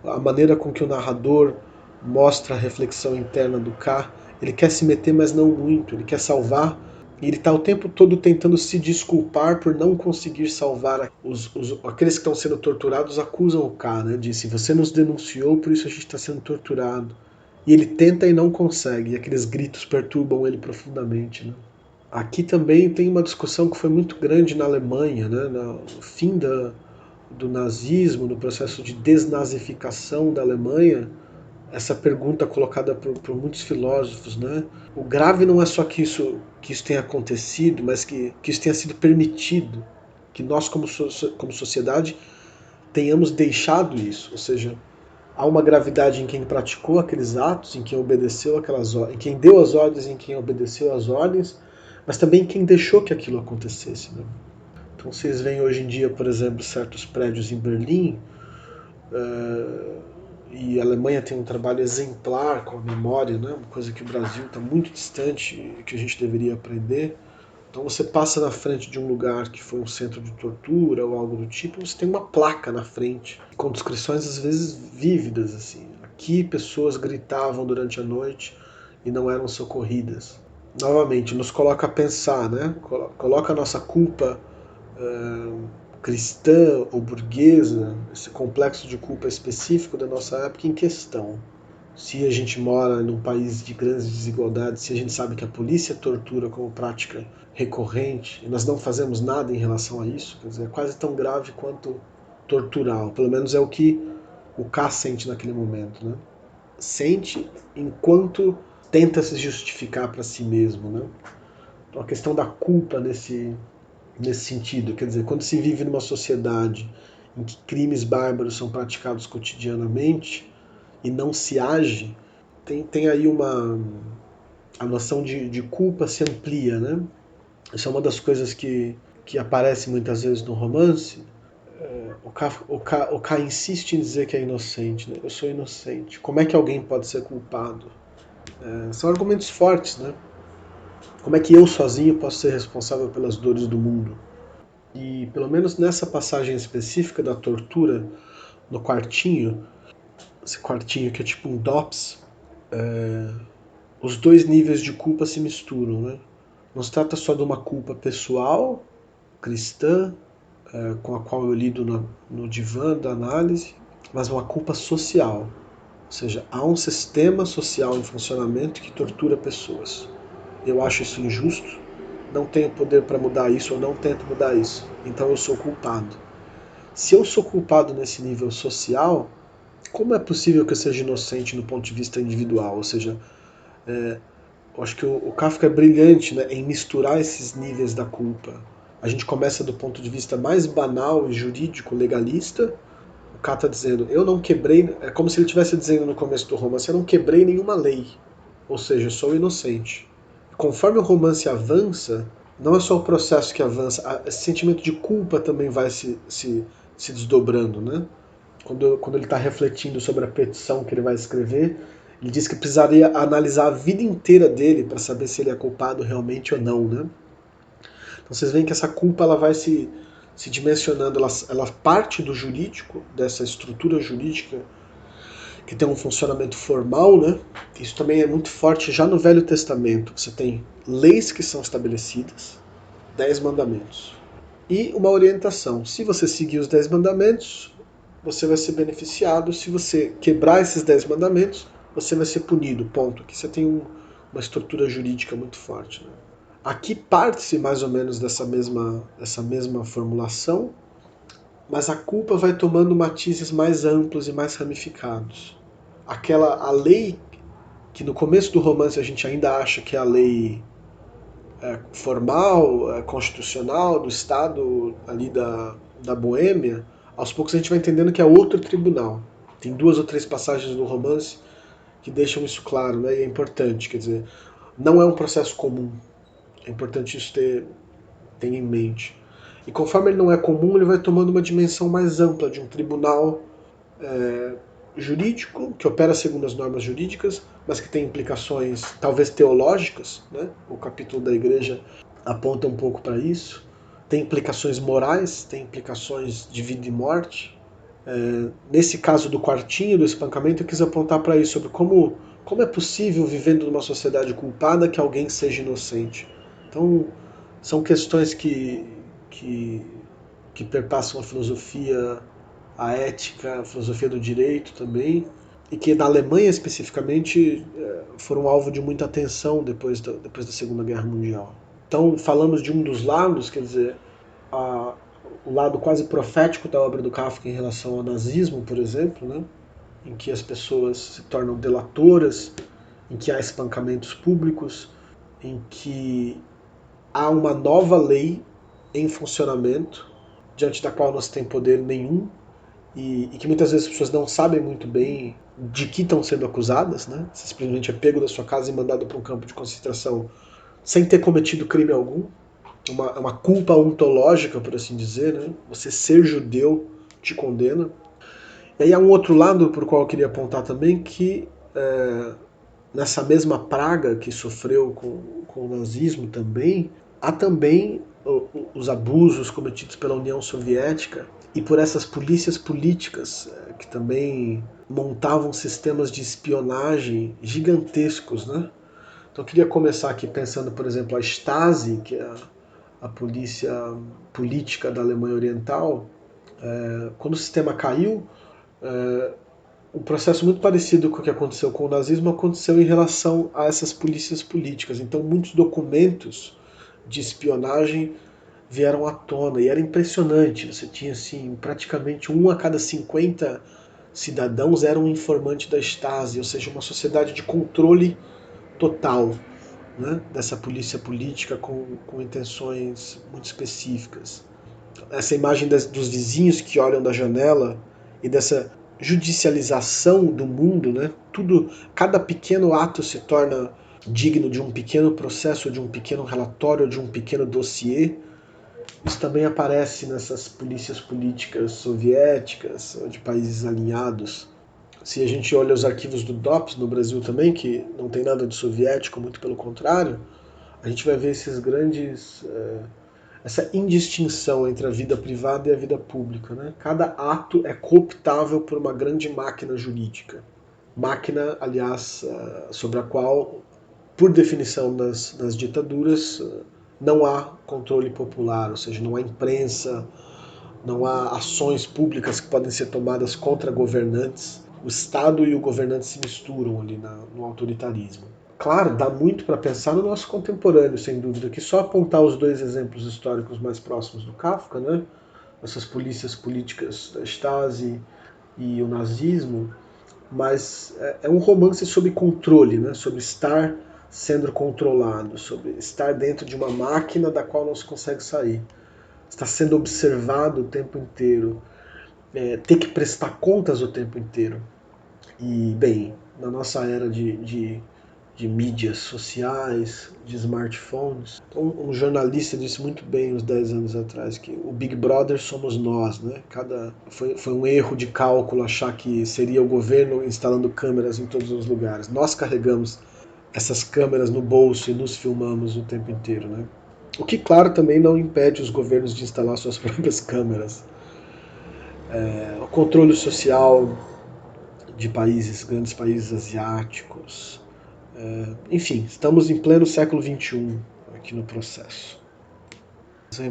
A maneira com que o narrador mostra a reflexão interna do K. Ele quer se meter, mas não muito. Ele quer salvar. E ele está o tempo todo tentando se desculpar por não conseguir salvar. Aqueles que estão sendo torturados acusam o K, né? Disse, você nos denunciou, por isso a gente está sendo torturado. E ele tenta e não consegue. E aqueles gritos perturbam ele profundamente, né? Aqui também tem uma discussão que foi muito grande na Alemanha, né? No fim do nazismo, no processo de desnazificação da Alemanha, essa pergunta colocada por muitos filósofos, né? O grave não é só que isso tenha acontecido, mas que isso tenha sido permitido, que nós como sociedade tenhamos deixado isso, ou seja, há uma gravidade em quem praticou aqueles atos, em quem obedeceu aquelas ordens, em quem deu as ordens, em quem obedeceu as ordens, mas também em quem deixou que aquilo acontecesse, né? Então vocês veem hoje em dia, por exemplo, certos prédios em Berlim, e a Alemanha tem um trabalho exemplar com a memória, né? Uma coisa que o Brasil está muito distante e que a gente deveria aprender. Então você passa na frente de um lugar que foi um centro de tortura ou algo do tipo, você tem uma placa na frente, com descrições às vezes vívidas, assim. Aqui pessoas gritavam durante a noite e não eram socorridas. Novamente, nos coloca a pensar, né? Coloca a nossa culpa cristã ou burguesa, esse complexo de culpa específico da nossa época em questão. Se a gente mora num país de grandes desigualdades, se a gente sabe que a polícia tortura como prática recorrente e nós não fazemos nada em relação a isso, quer dizer, é quase tão grave quanto torturar, pelo menos é o que o K sente naquele momento, né? Sente enquanto tenta se justificar para si mesmo, né? Então a questão da culpa nesse sentido, quer dizer, quando se vive numa sociedade em que crimes bárbaros são praticados cotidianamente e não se age, tem aí a noção de culpa se amplia, né? Isso é uma das coisas que aparece muitas vezes no romance. O K insiste em dizer que é inocente, né? Eu sou inocente. Como é que alguém pode ser culpado? São argumentos fortes, né? Como é que eu sozinho posso ser responsável pelas dores do mundo? E pelo menos nessa passagem específica da tortura no quartinho, esse quartinho que é tipo um DOPS, os dois níveis de culpa se misturam, né? Não se trata só de uma culpa pessoal, cristã, com a qual eu lido no divã da análise, mas uma culpa social. Ou seja, há um sistema social em funcionamento que tortura pessoas. Eu acho isso injusto, não tenho poder para mudar isso ou não tento mudar isso, então eu sou culpado. Se eu sou culpado nesse nível social, como é possível que eu seja inocente no ponto de vista individual? Ou seja, eu acho que o Kafka é brilhante, né, em misturar esses níveis da culpa. A gente começa do ponto de vista mais banal e jurídico, legalista. O K está dizendo, eu não quebrei, é como se ele estivesse dizendo no começo do romance, eu não quebrei nenhuma lei, ou seja, eu sou inocente. Conforme o romance avança, não é só o processo que avança, esse sentimento de culpa também vai se desdobrando, né? Quando ele está refletindo sobre a petição que ele vai escrever, ele diz que precisaria analisar a vida inteira dele para saber se ele é culpado realmente ou não, né? Então vocês veem que essa culpa ela vai se dimensionando, ela parte do jurídico, dessa estrutura jurídica que tem um funcionamento formal, né? Isso também é muito forte já no Velho Testamento. Você tem leis que são estabelecidas, 10 mandamentos, e uma orientação. Se você seguir os 10 mandamentos, você vai ser beneficiado. Se você quebrar esses 10 mandamentos, você vai ser punido, ponto. Aqui você tem uma estrutura jurídica muito forte, né? Aqui parte-se mais ou menos dessa mesma formulação, mas a culpa vai tomando matizes mais amplos e mais ramificados. A lei que no começo do romance a gente ainda acha que é a lei formal, constitucional do Estado ali da Boêmia, aos poucos a gente vai entendendo que é outro tribunal. Tem 2 ou 3 passagens no romance que deixam isso claro, né? E é importante, quer dizer, não é um processo comum. É importante isso ter em mente. E conforme ele não é comum, ele vai tomando uma dimensão mais ampla de um tribunal jurídico, que opera segundo as normas jurídicas, mas que tem implicações talvez teológicas, né? O capítulo da igreja aponta um pouco para isso. Tem implicações morais, tem implicações de vida e morte. Nesse caso do quartinho, do espancamento, eu quis apontar para isso, sobre como é possível, vivendo numa sociedade culpada, que alguém seja inocente. Então, são questões que perpassam a filosofia, a ética, a filosofia do direito também, e que na Alemanha especificamente foram alvo de muita atenção depois da Segunda Guerra Mundial. Então falamos de um dos lados, quer dizer, o lado quase profético da obra do Kafka em relação ao nazismo, por exemplo, né? Em que as pessoas se tornam delatoras, em que há espancamentos públicos, em que há uma nova lei em funcionamento, diante da qual não se tem poder nenhum, e que muitas vezes as pessoas não sabem muito bem de que estão sendo acusadas, né? Você simplesmente é pego da sua casa e mandado para um campo de concentração sem ter cometido crime algum. uma culpa ontológica, por assim dizer, né? Você ser judeu te condena. E aí há um outro lado por qual eu queria apontar também, que nessa mesma praga que sofreu com o nazismo também, há também os abusos cometidos pela União Soviética e por essas polícias políticas que também montavam sistemas de espionagem gigantescos, né? Então eu queria começar aqui pensando, por exemplo, a Stasi, que é a polícia política da Alemanha Oriental. Quando o sistema caiu, um processo muito parecido com o que aconteceu com o nazismo aconteceu em relação a essas polícias políticas. Então muitos documentos de espionagem vieram à tona e era impressionante. Você tinha assim, praticamente 1 a cada 50 cidadãos era um informante da Stasi, ou seja, uma sociedade de controle total, né, dessa polícia política com intenções muito específicas. Essa imagem dos vizinhos que olham da janela e dessa judicialização do mundo, né? Tudo, cada pequeno ato se torna digno de um pequeno processo, de um pequeno relatório, de um pequeno dossiê. Isso também aparece nessas polícias políticas soviéticas, de países alinhados. Se a gente olha os arquivos do DOPS no Brasil também, que não tem nada de soviético, muito pelo contrário, a gente vai ver esses grandes essa indistinção entre a vida privada e a vida pública. Né? Cada ato é cooptável por uma grande máquina jurídica. Máquina, aliás, sobre a qual, por definição das ditaduras, não há controle popular, ou seja, não há imprensa, não há ações públicas que podem ser tomadas contra governantes. O Estado e o governante se misturam ali no autoritarismo. Claro, dá muito para pensar no nosso contemporâneo, sem dúvida, que só apontar os dois exemplos históricos mais próximos do Kafka, né? Essas polícias políticas da Stasi e o nazismo, mas é um romance sobre controle, né? Sobre estar sendo controlado, sobre estar dentro de uma máquina da qual não se consegue sair, está sendo observado o tempo inteiro, ter que prestar contas o tempo inteiro. E, bem, na nossa era de mídias sociais, de smartphones. Então, um jornalista disse muito bem uns 10 anos atrás que o Big Brother somos nós, né? Foi um erro de cálculo achar que seria o governo instalando câmeras em todos os lugares. Nós carregamos essas câmeras no bolso e nos filmamos o tempo inteiro, né? O que, claro, também não impede os governos de instalar suas próprias câmeras. O controle social de países, grandes países asiáticos, enfim, estamos em pleno século XXI aqui no processo.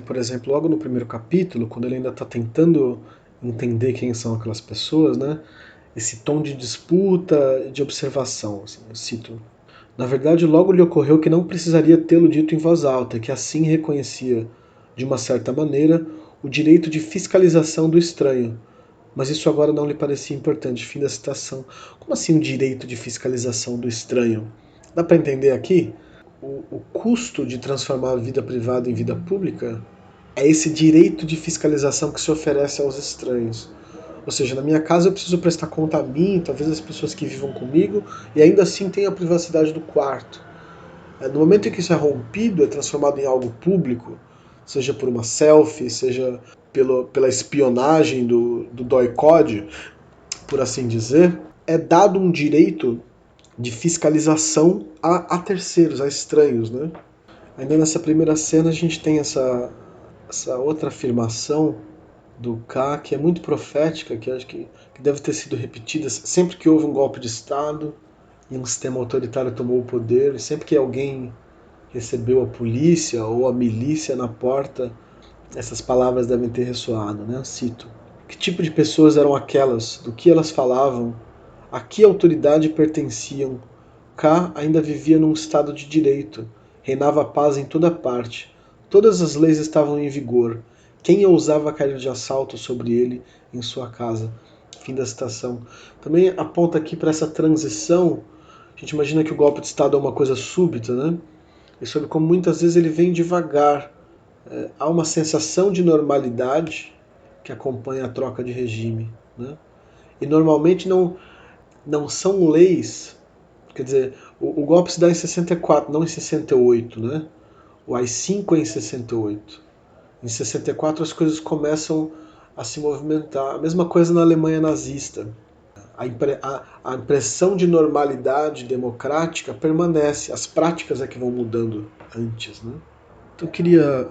Por exemplo, logo no primeiro capítulo, quando ele ainda está tentando entender quem são aquelas pessoas, né? Esse tom de disputa, de observação, assim, eu cito. Na verdade, logo lhe ocorreu que não precisaria tê-lo dito em voz alta, que assim reconhecia, de uma certa maneira, o direito de fiscalização do estranho. Mas isso agora não lhe parecia importante. Fim da citação. Como assim o direito de fiscalização do estranho? Dá para entender aqui? O custo de transformar a vida privada em vida pública é esse direito de fiscalização que se oferece aos estranhos. Ou seja, na minha casa eu preciso prestar conta a mim, talvez as pessoas que vivam comigo, e ainda assim tem a privacidade do quarto. No momento em que isso é rompido, é transformado em algo público, seja por uma selfie, seja pela espionagem do DOI-CODE, por assim dizer, é dado um direito de fiscalização a terceiros, a estranhos, né? Ainda nessa primeira cena a gente tem essa outra afirmação do K que é muito profética, que acho que deve ter sido repetida sempre que houve um golpe de Estado e um sistema autoritário tomou o poder, e sempre que alguém recebeu a polícia ou a milícia na porta, essas palavras devem ter ressoado, né? Cito. Que tipo de pessoas eram aquelas? Do que elas falavam? A que autoridade pertenciam? K ainda vivia num estado de direito. Reinava a paz em toda parte. Todas as leis estavam em vigor. Quem ousava cair de assalto sobre ele em sua casa? Fim da citação. Também aponta aqui para essa transição. A gente imagina que o golpe de Estado é uma coisa súbita, né? E sobre como muitas vezes ele vem devagar. Há uma sensação de normalidade que acompanha a troca de regime, né? E normalmente não são leis, quer dizer, o golpe se dá em 64, não em 68, né? O AI-5 é em 68. Em 64 as coisas começam a se movimentar. A mesma coisa na Alemanha nazista. A impressão de normalidade democrática permanece, as práticas é que vão mudando antes. Né? Então eu queria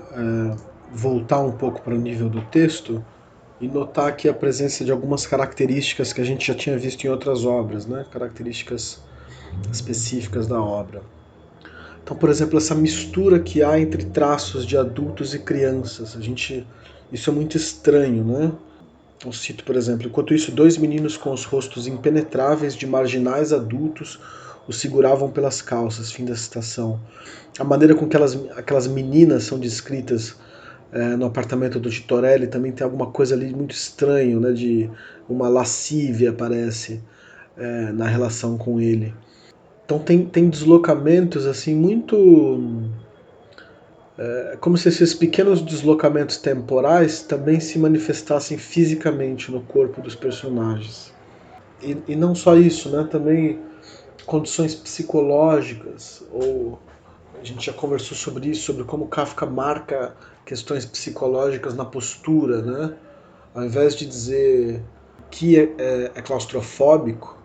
voltar um pouco para o nível do texto e notar aqui a presença de algumas características que a gente já tinha visto em outras obras, né? Características específicas da obra. Então, por exemplo, essa mistura que há entre traços de adultos e crianças, isso é muito estranho, né? Eu cito, por exemplo, enquanto isso, dois meninos com os rostos impenetráveis de marginais adultos o seguravam pelas calças. Fim da citação. A maneira com que aquelas meninas são descritas no apartamento do Titorelli também tem alguma coisa ali muito estranho, né? De uma lascívia, parece, na relação com ele. Então tem deslocamentos assim muito como se esses pequenos deslocamentos temporais também se manifestassem fisicamente no corpo dos personagens. E não só isso, né? Também condições psicológicas, ou a gente já conversou sobre isso, sobre como Kafka marca questões psicológicas na postura, né? Ao invés de dizer que é claustrofóbico,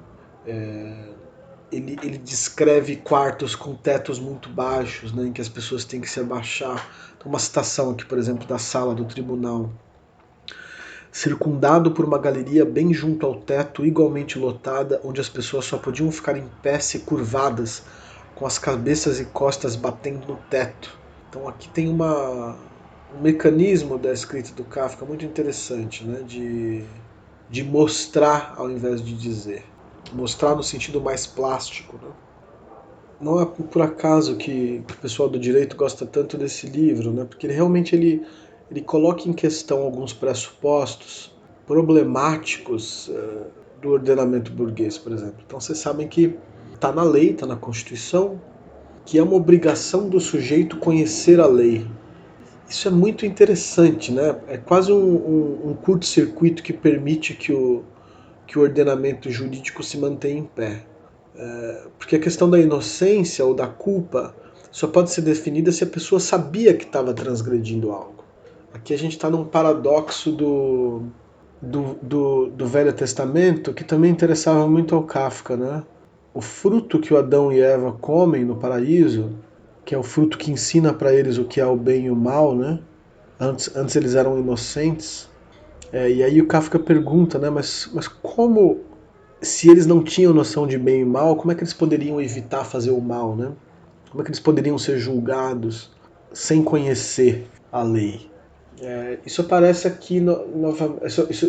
ele descreve quartos com tetos muito baixos, né, em que as pessoas têm que se abaixar. Então, uma citação aqui, por exemplo, da sala do tribunal. Circundado por uma galeria bem junto ao teto, igualmente lotada, onde as pessoas só podiam ficar em pé se curvadas, com as cabeças e costas batendo no teto. Então aqui tem um mecanismo da escrita do Kafka muito interessante, né, de mostrar ao invés de dizer. Mostrar no sentido mais plástico. Né? Não é por acaso que o pessoal do direito gosta tanto desse livro, né? Porque ele coloca em questão alguns pressupostos problemáticos do ordenamento burguês, por exemplo. Então vocês sabem que está na lei, está na Constituição, que é uma obrigação do sujeito conhecer a lei. Isso é muito interessante, né? É quase um curto-circuito que permite que o ordenamento jurídico se mantenha em pé. Porque a questão da inocência ou da culpa só pode ser definida se a pessoa sabia que estava transgredindo algo. Aqui a gente está num paradoxo do Velho Testamento que também interessava muito ao Kafka. Né? O fruto que o Adão e Eva comem no paraíso, que é o fruto que ensina para eles o que é o bem e o mal, né? Antes eles eram inocentes. E aí o Kafka pergunta, né? Mas como, se eles não tinham noção de bem e mal, como é que eles poderiam evitar fazer o mal, né? Como é que eles poderiam ser julgados sem conhecer a lei? Isso aparece aqui,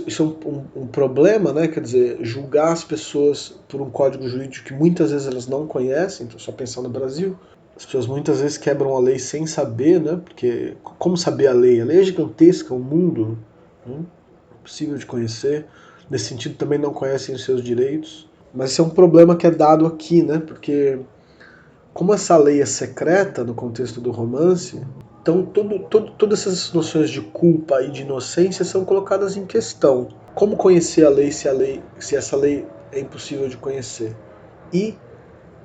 isso é um problema, né? Quer dizer, julgar as pessoas por um código jurídico que muitas vezes elas não conhecem, então só pensar no Brasil. As pessoas muitas vezes quebram a lei sem saber, né? Porque como saber a lei? A lei é gigantesca, o mundo, né? É impossível de conhecer. Nesse sentido também não conhecem os seus direitos. Mas esse é um problema que é dado aqui, né? Porque como essa lei é secreta no contexto do romance, então todas essas noções de culpa e de inocência são colocadas em questão. Como conhecer a lei se essa lei é impossível de conhecer? E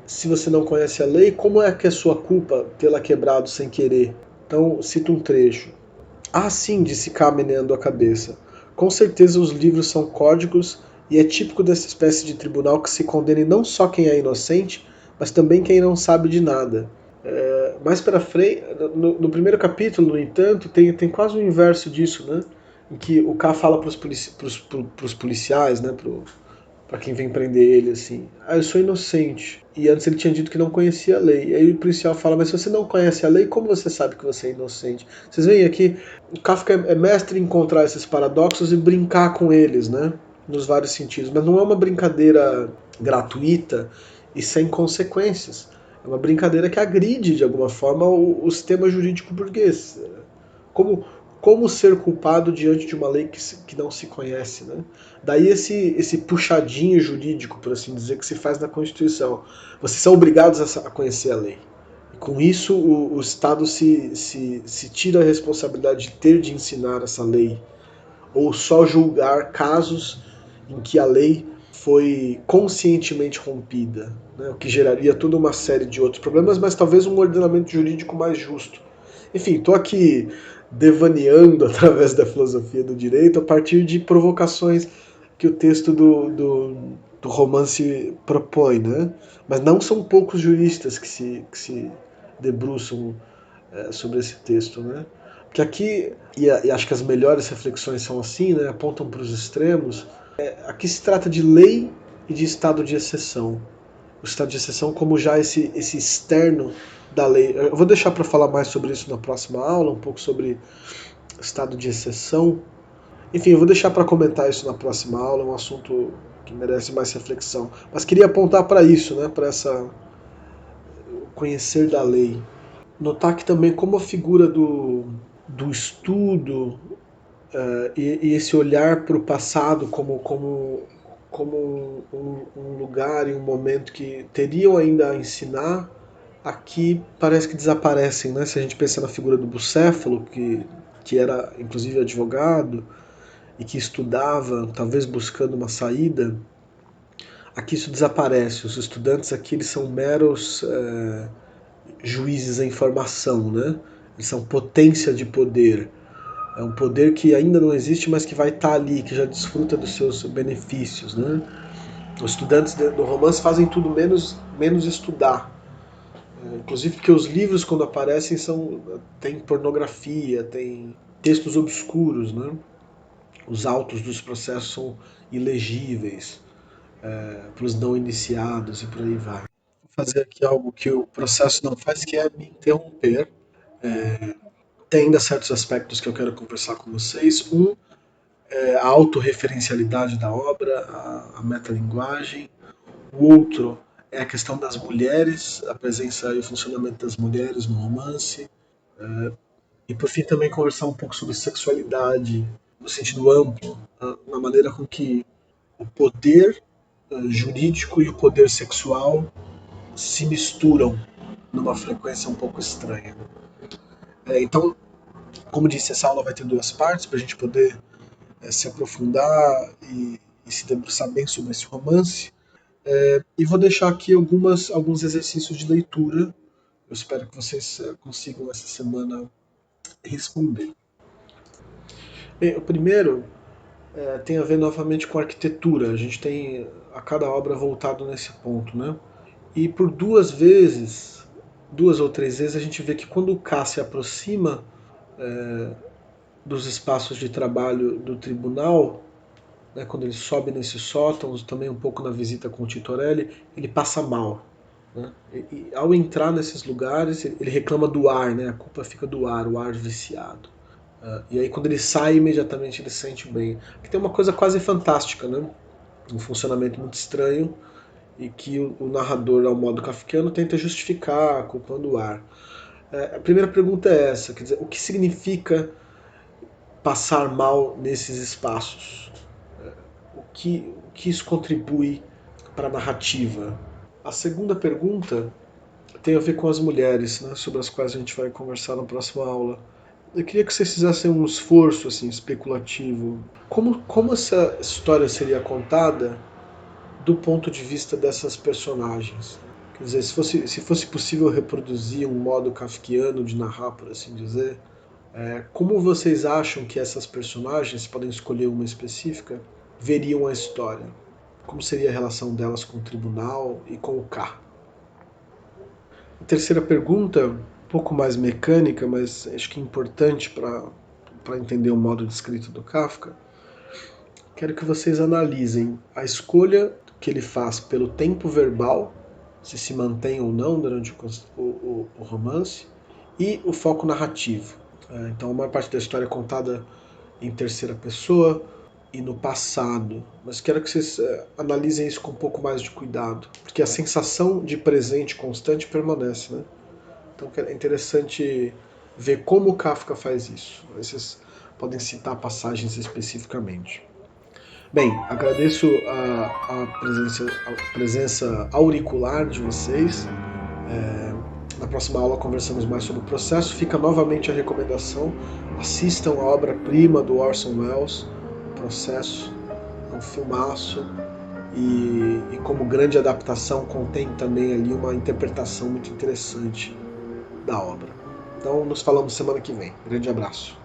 se você não conhece a lei, como é que é sua culpa tê-la quebrado sem querer? Então, cito um trecho. Ah, sim, disse K, meneando a cabeça. Com certeza os livros são códigos e é típico dessa espécie de tribunal que se condene não só quem é inocente, mas também quem não sabe de nada. Mais para frente, no primeiro capítulo, no entanto, tem quase o inverso disso, né? Em que o K fala para os policiais, né? Para quem vem prender ele, assim, eu sou inocente. E antes ele tinha dito que não conhecia a lei. E aí o policial fala, mas se você não conhece a lei, como você sabe que você é inocente? Vocês veem aqui, o Kafka é mestre em encontrar esses paradoxos e brincar com eles, né? Nos vários sentidos. Mas não é uma brincadeira gratuita e sem consequências. É uma brincadeira que agride, de alguma forma, o sistema jurídico burguês. Como ser culpado diante de uma lei que não se conhece, né? Daí esse puxadinho jurídico, por assim dizer, que se faz na Constituição. Vocês são obrigados a conhecer a lei. E com isso o Estado se tira a responsabilidade de ter de ensinar essa lei, ou só julgar casos em que a lei foi conscientemente rompida, né? O que geraria toda uma série de outros problemas, mas talvez um ordenamento jurídico mais justo. Enfim, estou aqui devaneando através da filosofia do direito a partir de provocações que o texto do romance propõe, né? Mas não são poucos juristas que se debruçam sobre esse texto, né? Porque aqui, e acho que as melhores reflexões são assim, né? Apontam para os extremos. Aqui se trata de lei e de estado de exceção. O estado de exceção como já esse externo da lei. Eu vou deixar para falar mais sobre isso na próxima aula, um pouco sobre estado de exceção. Enfim, eu vou deixar para comentar isso na próxima aula, é um assunto que merece mais reflexão. Mas queria apontar para isso, né, para essa conhecer da lei. Notar que também como a figura do estudo e esse olhar para o passado como um lugar e um momento que teriam ainda a ensinar, aqui parece que desaparecem, né? Se a gente pensa na figura do Bucéfalo, que era inclusive advogado e que estudava, talvez buscando uma saída, aqui isso desaparece. Os estudantes aqui eles são meros juízes em formação, né? Eles são potência de poder. É um poder que ainda não existe, mas que vai estar ali, que já desfruta dos seus benefícios, né? Os estudantes do romance fazem tudo menos estudar. Inclusive porque os livros, quando aparecem, tem pornografia, tem textos obscuros, né? Os autos dos processos são ilegíveis para os não iniciados e por aí vai. Vou fazer aqui algo que o processo não faz, que é me interromper. Tem ainda certos aspectos que eu quero conversar com vocês. A autorreferencialidade da obra, a metalinguagem. O outro é a questão das mulheres, a presença e o funcionamento das mulheres no romance. E por fim também conversar um pouco sobre sexualidade, no sentido amplo, na maneira com que o poder jurídico e o poder sexual se misturam numa frequência um pouco estranha. Então, como disse, essa aula vai ter duas partes para a gente poder se aprofundar e se debruçar bem sobre esse romance. E vou deixar aqui alguns exercícios de leitura. Eu espero que vocês consigam essa semana responder. Bem, o primeiro tem a ver novamente com arquitetura. A gente tem a cada obra voltado nesse ponto, né? E por duas ou três vezes, a gente vê que quando o K se aproxima dos espaços de trabalho do tribunal, né, quando ele sobe nesses sótãos, também um pouco na visita com o Titorelli, ele passa mal. Né? E ao entrar nesses lugares, ele reclama do ar, né? A culpa fica do ar, o ar viciado. E aí quando ele sai, imediatamente ele se sente bem. Aqui tem uma coisa quase fantástica, né? Um funcionamento muito estranho e que o narrador, ao modo kafkiano, tenta justificar culpando o ar. A primeira pergunta é essa, quer dizer, o que significa passar mal nesses espaços? O que isso contribui para a narrativa? A segunda pergunta tem a ver com as mulheres, né, sobre as quais a gente vai conversar na próxima aula. Eu queria que vocês fizessem um esforço assim, especulativo. Como essa história seria contada do ponto de vista dessas personagens? Quer dizer, se fosse possível reproduzir um modo kafkiano de narrar, por assim dizer, como vocês acham que essas personagens, podem escolher uma específica, veriam a história? Como seria a relação delas com o tribunal e com o K? A terceira pergunta, um pouco mais mecânica, mas acho que importante para entender o modo de escrita do Kafka. Quero que vocês analisem a escolha que ele faz pelo tempo verbal, se mantém ou não durante o romance, e o foco narrativo. Então, a maior parte da história é contada em terceira pessoa e no passado. Mas quero que vocês analisem isso com um pouco mais de cuidado, porque a sensação de presente constante permanece, né? Então é interessante ver como o Kafka faz isso. Vocês podem citar passagens especificamente. Bem, agradeço a presença auricular de vocês. Na próxima aula conversamos mais sobre o processo. Fica novamente a recomendação. Assistam a obra-prima do Orson Welles, O Processo. É um filmaço. E como grande adaptação contém também ali uma interpretação muito interessante da obra. Então nos falamos semana que vem. Grande abraço.